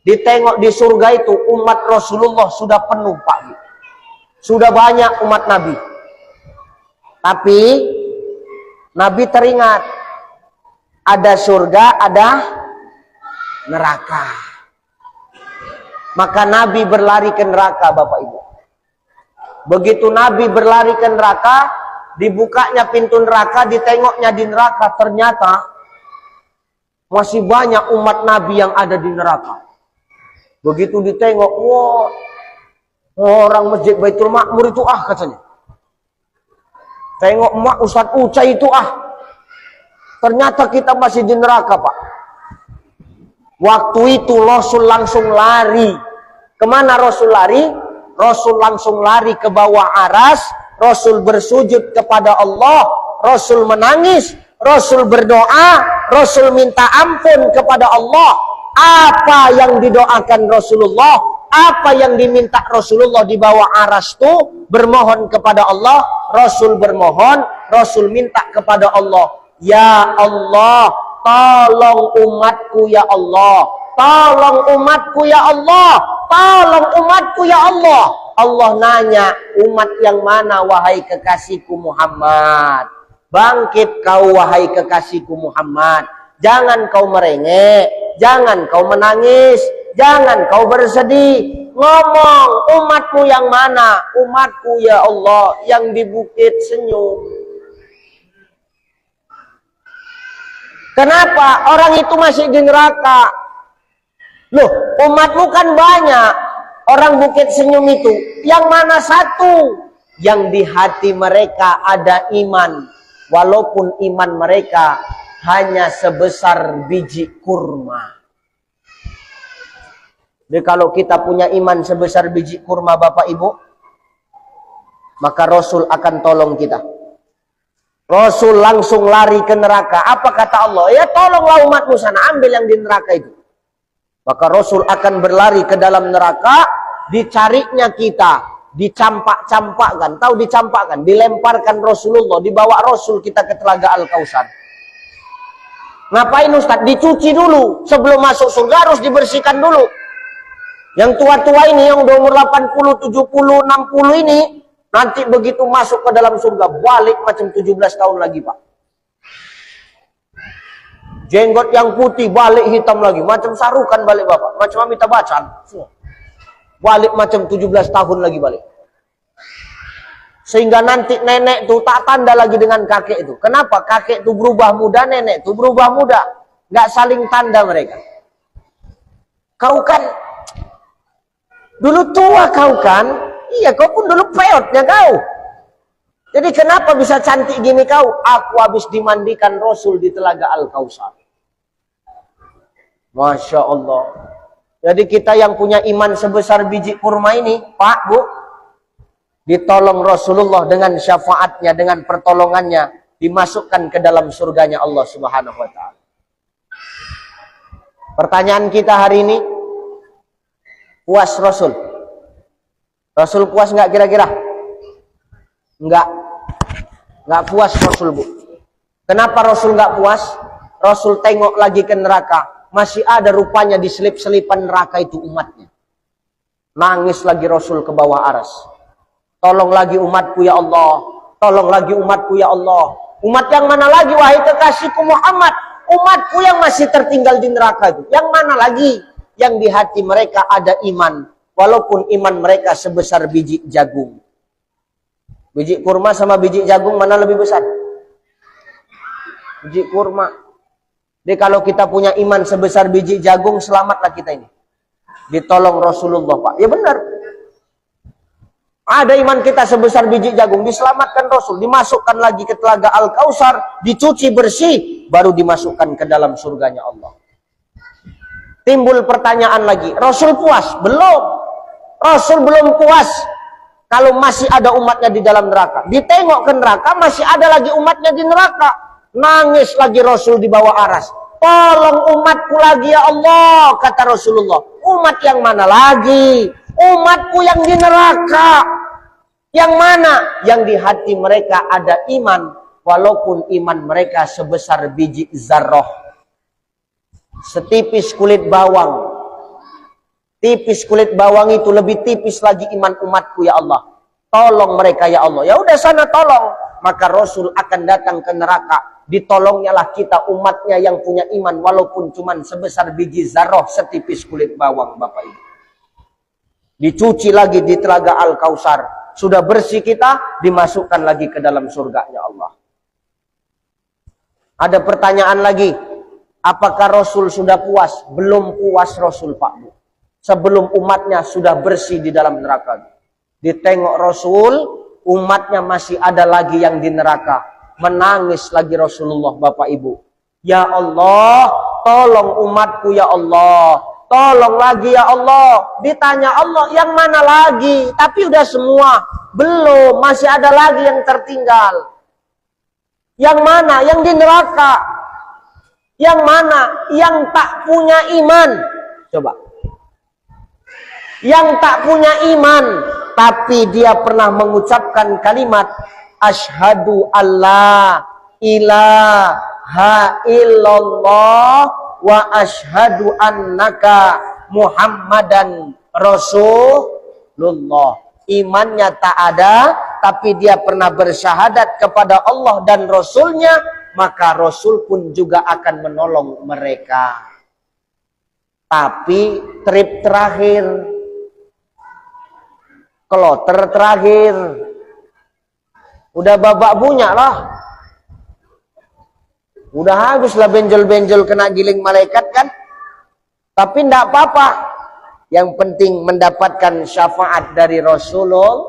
Ditengok di surga itu umat Rasulullah sudah penuh, Pak. Sudah banyak umat Nabi. Tapi Nabi teringat, ada surga, ada neraka. Maka Nabi berlari ke neraka, Bapak Ibu. Begitu Nabi berlari ke neraka, dibukanya pintu neraka, ditengoknya di neraka, ternyata masih banyak umat Nabi yang ada di neraka. Begitu ditengok, wah, orang Masjid Baitul Ma'mur itu katanya. Tengok emak Ustadz Uca itu ternyata kita masih di neraka, Pak. Waktu itu Rasul langsung lari. Kemana Rasul lari? Rasul langsung lari ke bawah aras. Rasul bersujud kepada Allah. Rasul menangis. Rasul berdoa. Rasul minta ampun kepada Allah. Apa yang didoakan Rasulullah, apa yang diminta Rasulullah di bawah aras itu, bermohon kepada Allah. Rasul bermohon, Rasul minta kepada Allah. Ya Allah, tolong umatku ya Allah. Tolong umatku ya Allah. Tolong umatku ya Allah. Allah nanya, umat yang mana wahai kekasihku Muhammad? Bangkit kau wahai kekasihku Muhammad. Jangan kau merengek, jangan kau menangis, jangan kau bersedih. Ngomong, umatmu yang mana? Umatku ya Allah yang di Bukit Senyum. Kenapa orang itu masih di neraka? Loh, umatmu kan banyak. Orang Bukit Senyum itu, yang mana satu? Yang di hati mereka ada iman. Walaupun iman mereka hanya sebesar biji kurma. Jadi kalau kita punya iman sebesar biji kurma, Bapak Ibu, maka Rasul akan tolong kita. Rasul langsung lari ke neraka. Apa kata Allah? Ya tolonglah umatmu sana, ambil yang di neraka itu. Maka Rasul akan berlari ke dalam neraka, dicarinya kita, dicampak-campakkan. Tahu dicampakkan? Dilemparkan Rasulullah, dibawa Rasul kita ke Telaga Al-Kausar. Ngapain Ustaz? Dicuci dulu. Sebelum masuk surga harus dibersihkan dulu. Yang tua-tua ini, yang udah umur 80, 70, 60 ini, nanti begitu masuk ke dalam surga, balik macam 17 tahun lagi, Pak. Jenggot yang putih balik hitam lagi, macam sarukan balik bapak, macam Amitabh Bachchan. Balik macam 17 tahun lagi balik. Sehingga nanti nenek tuh tak tanda lagi dengan kakek itu. Kenapa? Kakek itu berubah muda, nenek itu berubah muda. Nggak saling tanda mereka. Kau kan dulu tua kau kan? Iya, kau pun dulu peotnya kau. Jadi kenapa bisa cantik gini kau? Aku habis dimandikan Rasul di Telaga Al-Kautsar. Masya Allah. Jadi kita yang punya iman sebesar biji kurma ini, Pak, Bu, ditolong Rasulullah dengan syafaatnya, dengan pertolongannya, dimasukkan ke dalam surganya Allah Subhanahu wa Ta'ala. Pertanyaan kita hari ini, puas Rasul? Rasul puas nggak kira-kira? Nggak puas Rasul, Bu. Kenapa Rasul nggak puas? Rasul tengok lagi ke neraka, masih ada rupanya di selip-selipan neraka itu umatnya. Nangis lagi Rasul ke bawah aras. Tolong lagi umatku ya Allah. Tolong lagi umatku ya Allah. Umat yang mana lagi wahai kekasihku Muhammad? Umatku yang masih tertinggal di neraka itu. Yang mana lagi? Yang di hati mereka ada iman. Walaupun iman mereka sebesar biji jagung. Biji kurma sama biji jagung mana lebih besar? Biji kurma. Jadi kalau kita punya iman sebesar biji jagung, selamatlah kita ini. Ditolong Rasulullah, Pak. Ya benar. Ada iman kita sebesar biji jagung, diselamatkan Rasul, dimasukkan lagi ke Telaga Al-Kautsar, dicuci bersih, baru dimasukkan ke dalam surganya Allah. Timbul pertanyaan lagi, Rasul puas? Belum. Rasul belum puas kalau masih ada umatnya di dalam neraka. Ditengok ke neraka, masih ada lagi umatnya di neraka. Nangis lagi Rasul di bawah aras. Tolong umatku lagi ya Allah, kata Rasulullah. Umat yang mana lagi? Umatku yang di neraka. Yang mana? Yang di hati mereka ada iman, walaupun iman mereka sebesar biji zarrah. Setipis kulit bawang. Tipis kulit bawang itu lebih tipis lagi iman umatku ya Allah. Tolong mereka ya Allah. Ya udah sana tolong. Maka Rasul akan datang ke neraka. Ditolongnya lah kita umatnya yang punya iman, walaupun cuman sebesar biji zarrah, setipis kulit bawang, Bapak Ibu. Dicuci lagi di Telaga Al-Kautsar. Sudah bersih kita, dimasukkan lagi ke dalam surganya Allah. Ada pertanyaan lagi. Apakah Rasul sudah puas? Belum puas Rasul, Pak Bu. Sebelum umatnya sudah bersih di dalam neraka. Ditengok Rasul, umatnya masih ada lagi yang di neraka. Menangis lagi Rasulullah, Bapak Ibu. Ya Allah, tolong umatku ya Allah. Tolong lagi ya Allah. Ditanya Allah, yang mana lagi? Tapi udah semua. Belum, masih ada lagi yang tertinggal. Yang mana? Yang di neraka. Yang mana? Yang tak punya iman. Coba. Yang tak punya iman, tapi dia pernah mengucapkan kalimat asyhadu alla ilaha illallah wa asyhadu annaka Muhammadan Rasulullah. Imannya tak ada, tapi dia pernah bersyahadat kepada Allah dan Rasulnya, maka Rasul pun juga akan menolong mereka. Tapi trip terakhir, kloter terakhir, udah babak bunyak lah. Udah habis lah benjol-benjol kena giling malaikat kan. Tapi tidak apa-apa. Yang penting mendapatkan syafaat dari Rasulullah.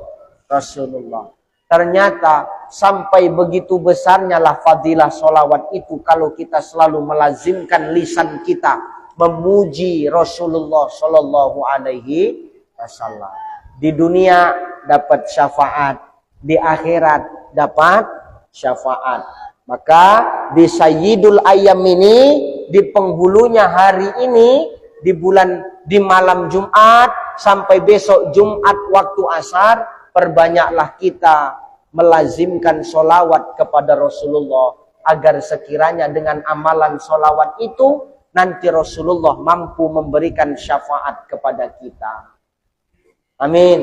Ternyata sampai begitu besarnya lah fadilah solawat itu kalau kita selalu melazimkan lisan kita memuji Rasulullah Sallallahu Alaihi Wasallam. Di dunia dapat syafaat, di akhirat dapat syafaat. Maka di Sayyidul Ayyam ini, di penghulunya hari ini, di malam Jumat sampai besok Jumat waktu asar, perbanyaklah kita melazimkan solawat kepada Rasulullah agar sekiranya dengan amalan solawat itu nanti Rasulullah mampu memberikan syafaat kepada kita. Amin.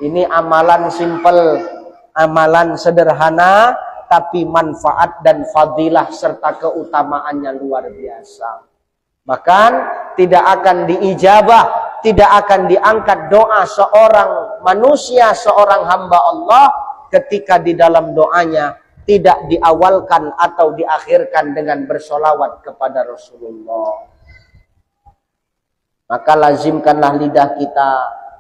Ini amalan simpel, amalan sederhana, tapi manfaat dan fadilah serta keutamaannya luar biasa. Bahkan tidak akan diijabah, tidak akan diangkat doa seorang manusia, seorang hamba Allah ketika di dalam doanya tidak diawalkan atau diakhirkan dengan bersolawat kepada Rasulullah. Maka lazimkanlah lidah kita,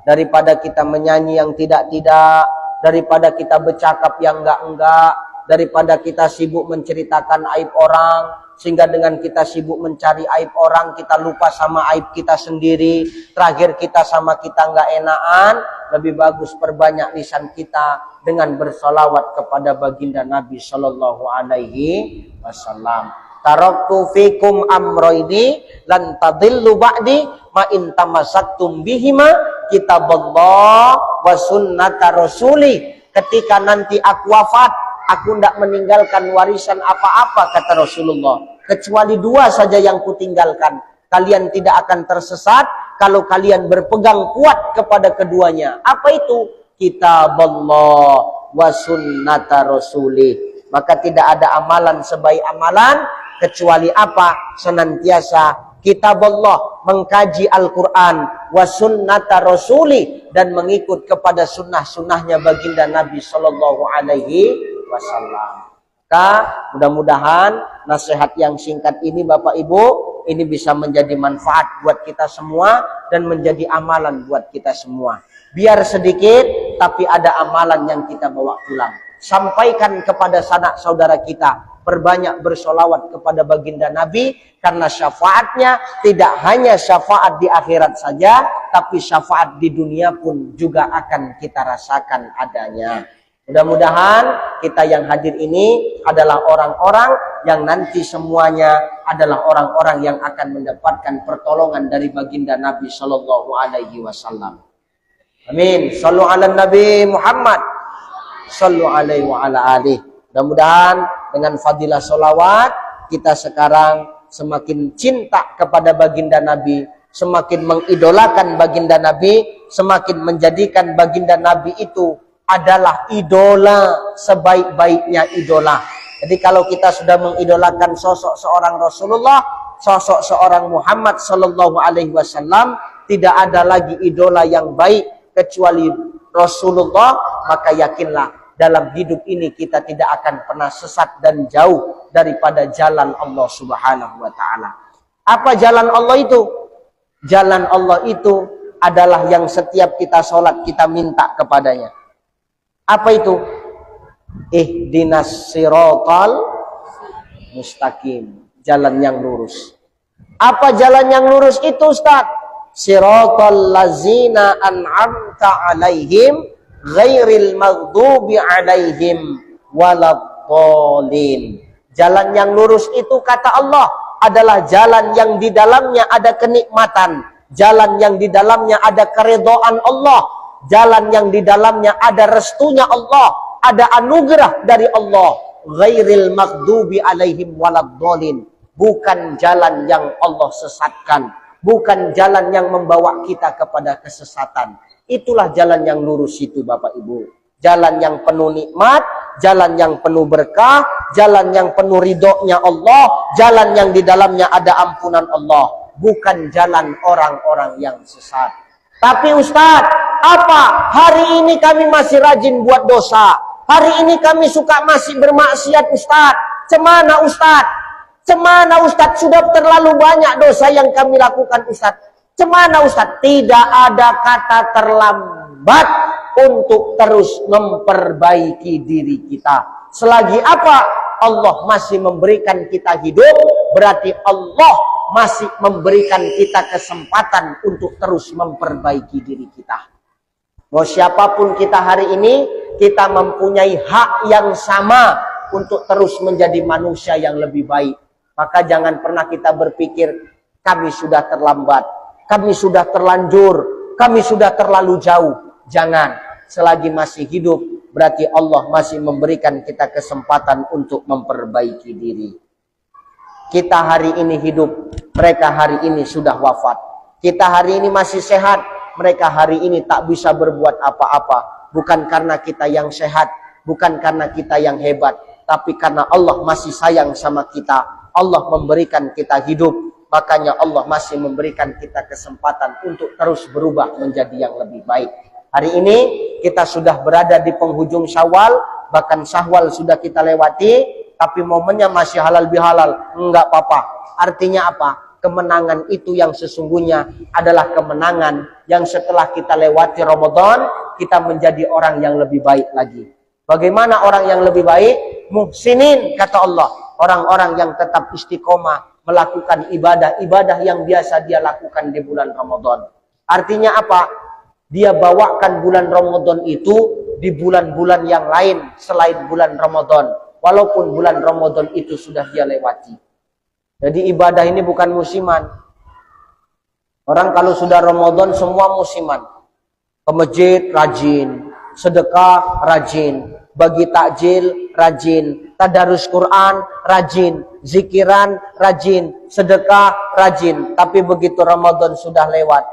daripada kita menyanyi yang tidak-tidak, daripada kita bercakap yang enggak-enggak, daripada kita sibuk menceritakan aib orang, sehingga dengan kita sibuk mencari aib orang, kita lupa sama aib kita sendiri, terakhir kita sama kita enggak enakan. Lebih bagus perbanyak lisan kita dengan bersolawat kepada baginda Nabi Sallallahu Alaihi Wasallam. Taraktu fikum amroini lan tadillu ba'di ma in tamassaktum bihima kitaballah wa sunnata rasuli. Ketika nanti aku wafat, aku tidak meninggalkan warisan apa-apa, kata Rasulullah, kecuali dua saja yang kutinggalkan. Kalian tidak akan tersesat kalau kalian berpegang kuat kepada keduanya. Apa itu? Kitaballah wa sunnata rasuli. Maka tidak ada amalan sebaik amalan kecuali apa? Senantiasa kitaballah, mengkaji Al-Quran, wa sunnata rasuli, dan mengikut kepada sunnah-sunnahnya baginda Nabi Sallallahu Alaihi Wasallam. Maka mudah-mudahan nasihat yang singkat ini Bapak Ibu, ini bisa menjadi manfaat buat kita semua dan menjadi amalan buat kita semua. Biar sedikit tapi ada amalan yang kita bawa pulang. Sampaikan kepada sanak saudara kita, perbanyak bersolawat kepada baginda Nabi, karena syafaatnya tidak hanya syafaat di akhirat saja, tapi syafaat di dunia pun juga akan kita rasakan adanya. Mudah-mudahan kita yang hadir ini adalah orang-orang yang nanti semuanya adalah orang-orang yang akan mendapatkan pertolongan dari baginda Nabi Sallallahu Alaihi Wasallam. Amin. Sallu ala Nabi Muhammad. Sallu alaihi wa ala alihi. Mudah-mudahan dengan fadilah solawat, kita sekarang semakin cinta kepada baginda Nabi, semakin mengidolakan baginda Nabi, semakin menjadikan baginda Nabi itu adalah idola sebaik-baiknya idola. Jadi kalau kita sudah mengidolakan sosok seorang Rasulullah, sosok seorang Muhammad Sallallahu Alaihi Wasallam, tidak ada lagi idola yang baik kecuali Rasulullah, maka yakinlah dalam hidup ini kita tidak akan pernah sesat dan jauh daripada jalan Allah Subhanahu wa Ta'ala. Apa jalan Allah itu? Jalan Allah itu adalah yang setiap kita sholat kita minta kepadanya. Apa itu? Ihdinas siratal mustaqim, jalan yang lurus. Apa jalan yang lurus itu, Ustaz? Siratal lazina an'amta alaihim ghairil maghdubi alaihim waladhdallin. Jalan yang lurus itu, kata Allah, adalah jalan yang di dalamnya ada kenikmatan, jalan yang di dalamnya ada keridhaan Allah, jalan yang di dalamnya ada restunya Allah, ada anugerah dari Allah. Ghairil maghdubi alaihim waladhdallin, bukan jalan yang Allah sesatkan, bukan jalan yang membawa kita kepada kesesatan. Itulah jalan yang lurus itu, Bapak Ibu. Jalan yang penuh nikmat, jalan yang penuh berkah, jalan yang penuh ridhonya Allah, jalan yang di dalamnya ada ampunan Allah, bukan jalan orang-orang yang sesat. Tapi Ustaz, apa? Hari ini kami masih rajin buat dosa. Hari ini kami suka masih bermaksiat, Ustaz. Cemana Ustaz? Cemana Ustaz? Sudah terlalu banyak dosa yang kami lakukan, Ustaz. Cemana Ustaz? Tidak ada kata terlambat untuk terus memperbaiki diri kita. Selagi apa? Allah masih memberikan kita hidup, berarti Allah masih memberikan kita kesempatan untuk terus memperbaiki diri kita. Mau siapapun kita hari ini, kita mempunyai hak yang sama untuk terus menjadi manusia yang lebih baik. Maka jangan pernah kita berpikir kami sudah terlambat, kami sudah terlanjur, kami sudah terlalu jauh. Jangan, selagi masih hidup berarti Allah masih memberikan kita kesempatan untuk memperbaiki diri. Kita hari ini hidup, mereka hari ini sudah wafat. Kita hari ini masih sehat, mereka hari ini tak bisa berbuat apa-apa. Bukan karena kita yang sehat, bukan karena kita yang hebat, tapi karena Allah masih sayang sama kita, Allah memberikan kita hidup, makanya Allah masih memberikan kita kesempatan untuk terus berubah menjadi yang lebih baik. Hari ini kita sudah berada di penghujung Syawal, bahkan Syawal sudah kita lewati, tapi momennya masih halal bihalal. Enggak apa-apa. Artinya apa? Kemenangan itu yang sesungguhnya adalah kemenangan yang setelah kita lewati Ramadan, kita menjadi orang yang lebih baik lagi. Bagaimana orang yang lebih baik? Muhsinin, kata Allah. Orang-orang yang tetap istiqomah melakukan ibadah yang biasa dia lakukan di bulan Ramadan. Artinya apa? Dia bawakan bulan Ramadan itu di bulan-bulan yang lain selain bulan Ramadan. Walaupun bulan Ramadan itu sudah dia lewati. Jadi ibadah ini bukan musiman. Orang kalau sudah Ramadan semua musiman. Ke masjid rajin, sedekah rajin, bagi takjil rajin, tadarus Quran rajin, zikiran rajin, sedekah rajin. Tapi begitu Ramadan sudah lewat,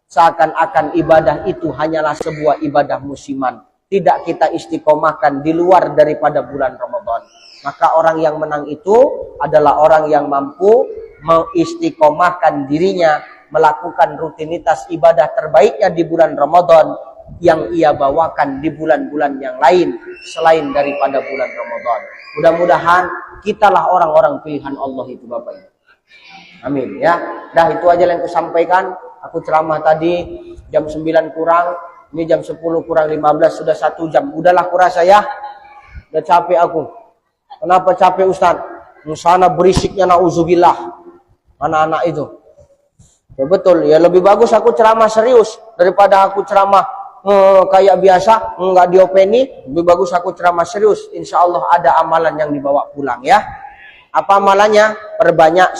seakan-akan ibadah itu hanyalah sebuah ibadah musiman. Tidak kita istiqomahkan di luar daripada bulan Ramadan. Maka orang yang menang itu adalah orang yang mampu mengistiqomahkan dirinya, melakukan rutinitas ibadah terbaiknya di bulan Ramadan yang ia bawakan di bulan-bulan yang lain selain daripada bulan Ramadan. Mudah-mudahan kitalah orang-orang pilihan Allah itu, Bapak Ibu. Amin ya. Dah itu aja yang aku sampaikan. Aku ceramah tadi jam 9 kurang, ini jam 10 kurang 15, sudah 1 jam. Udahlah kurasa ya. Udah capek aku. Kenapa capek Ustaz? Sana berisiknya na'udzubillah. Anak-anak itu. Ya betul, ya lebih bagus aku ceramah serius daripada aku ceramah kayak biasa, nggak diopeni. Lebih bagus aku ceramah serius. Insya Allah ada amalan yang dibawa pulang ya. Apa amalannya? Perbanyak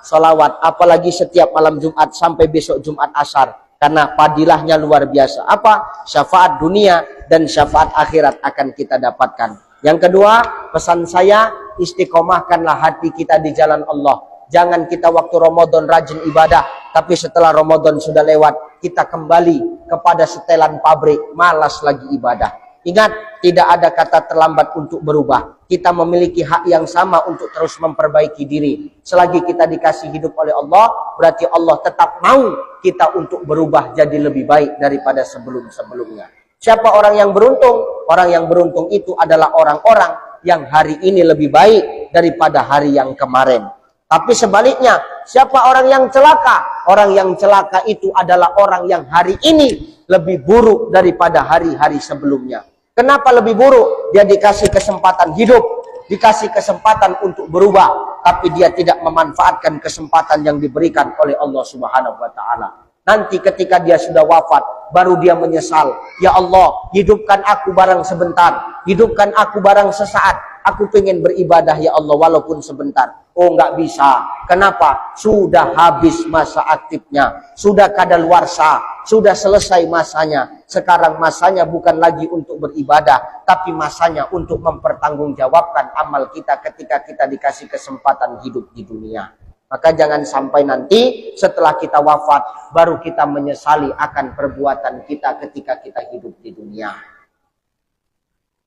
sholawat. Apalagi setiap malam Jumat sampai besok Jumat Asar. Karena padilahnya luar biasa. Apa? Syafaat dunia dan syafaat akhirat akan kita dapatkan. Yang kedua, pesan saya, istiqomahkanlah hati kita di jalan Allah. Jangan kita waktu Ramadan rajin ibadah, tapi setelah Ramadan sudah lewat, kita kembali kepada setelan pabrik, malas lagi ibadah. Ingat, tidak ada kata terlambat untuk berubah. Kita memiliki hak yang sama untuk terus memperbaiki diri. Selagi kita dikasih hidup oleh Allah, berarti Allah tetap mau kita untuk berubah jadi lebih baik daripada sebelum-sebelumnya. Siapa orang yang beruntung? Orang yang beruntung itu adalah orang-orang yang hari ini lebih baik daripada hari yang kemarin. Tapi sebaliknya, siapa orang yang celaka? Orang yang celaka itu adalah orang yang hari ini lebih buruk daripada hari-hari sebelumnya. Kenapa lebih buruk? Dia dikasih kesempatan hidup, dikasih kesempatan untuk berubah, tapi dia tidak memanfaatkan kesempatan yang diberikan oleh Allah Subhanahu wa taala. Nanti ketika dia sudah wafat, baru dia menyesal. Ya Allah, hidupkan aku barang sebentar, hidupkan aku barang sesaat. Aku pengen beribadah ya Allah walaupun sebentar. Oh, nggak bisa. Kenapa? Sudah habis masa aktifnya. Sudah kadaluarsa. Sudah selesai masanya. Sekarang masanya bukan lagi untuk beribadah, tapi masanya untuk mempertanggungjawabkan amal kita ketika kita dikasih kesempatan hidup di dunia. Maka jangan sampai nanti setelah kita wafat, baru kita menyesali akan perbuatan kita ketika kita hidup di dunia.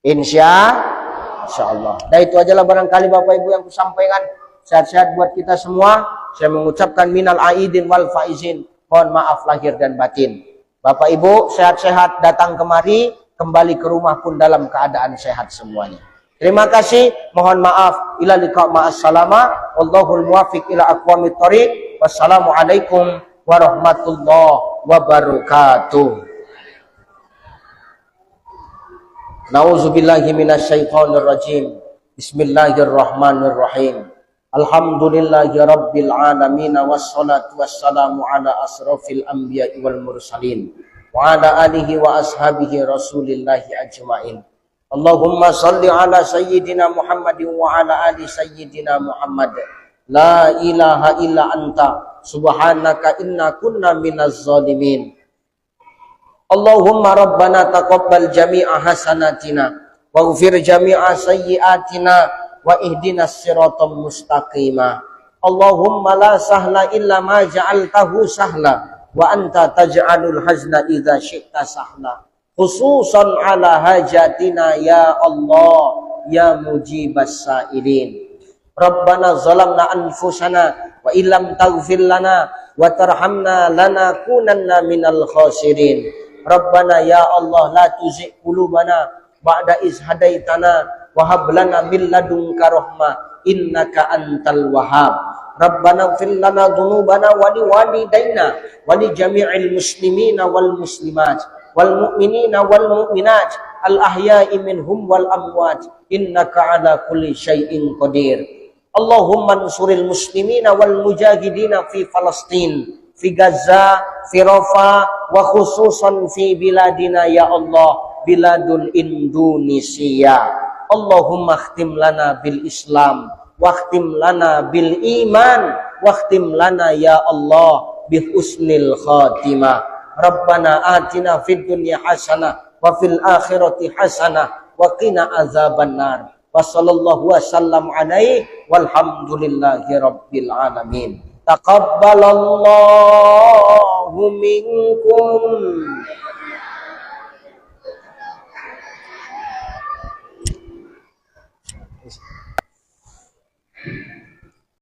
Insya Allah. Nah itu ajalah barangkali Bapak Ibu yang kusampaikan. Sehat-sehat buat kita semua. Saya mengucapkan minal aidin wal faizin. Mohon maaf lahir dan batin. Bapak Ibu sehat-sehat datang kemari, kembali ke rumah pun dalam keadaan sehat semuanya. Terima kasih. Mohon maaf. Ila liqa ma'assalama. Wallahul muwafiq ila aqwamit thoriq. Wassalamualaikum warahmatullahi wabarakatuh. Nauzubillahi minasyaitonir rajim. Bismillahirrahmanirrahim. Alhamdulillahi rabbil alamin wassalatu wassalamu ala asrofil anbiya'i wal mursalin wa ala alihi wa ashabihi rasulillahi ajmain. Allahumma salli ala sayyidina Muhammadin wa ala ali sayyidina Muhammad. La ilaha illa anta subhanaka inna kunna minaz zalimin. Allahumma rabbana taqabbal jami'a hasanatina waghfir jami'a sayyi'atina wa ihdinas siratal mustaqima. Allahumma la sahla illa ma ja'altahu sahla wa anta taj'alul hazna idza syi'ta sahla. Khususan ala hajatina ya Allah ya mujibas sa'ilin. Rabbana zalamna anfusana wa illam taghfir lana wa tarhamna lanakunanna minal khasirin. Rabbana ya Allah la tuzigh qulubana ba'da iz hadaitana wa hab lana min ladunka rahmah innaka antal wahhab. Rabbana ighfir lana dzunubana wa liwalidayna wa li jami'il muslimina wal muslimat wal mu'minina wal mu'minat al ahya'i minhum wal amwat innaka ala kulli syai'in qadir. Allahumma ansuril muslimina wal mujahidina fi Palestin, fi Gaza, fi Rafah, wa khususan fi biladina ya Allah, biladul Indonesia. Allahumma khtim lana bil Islam, wakhtim lana bil iman, wakhtim lana ya Allah bi husnil khatimah. Rabbana atina fid dunya hasanah wa fil akhirati hasanah wa qina azabannar. Wa sallallahu wasallam alaihi walhamdulillahi rabbil alamin. Taqabbalallahu minkum.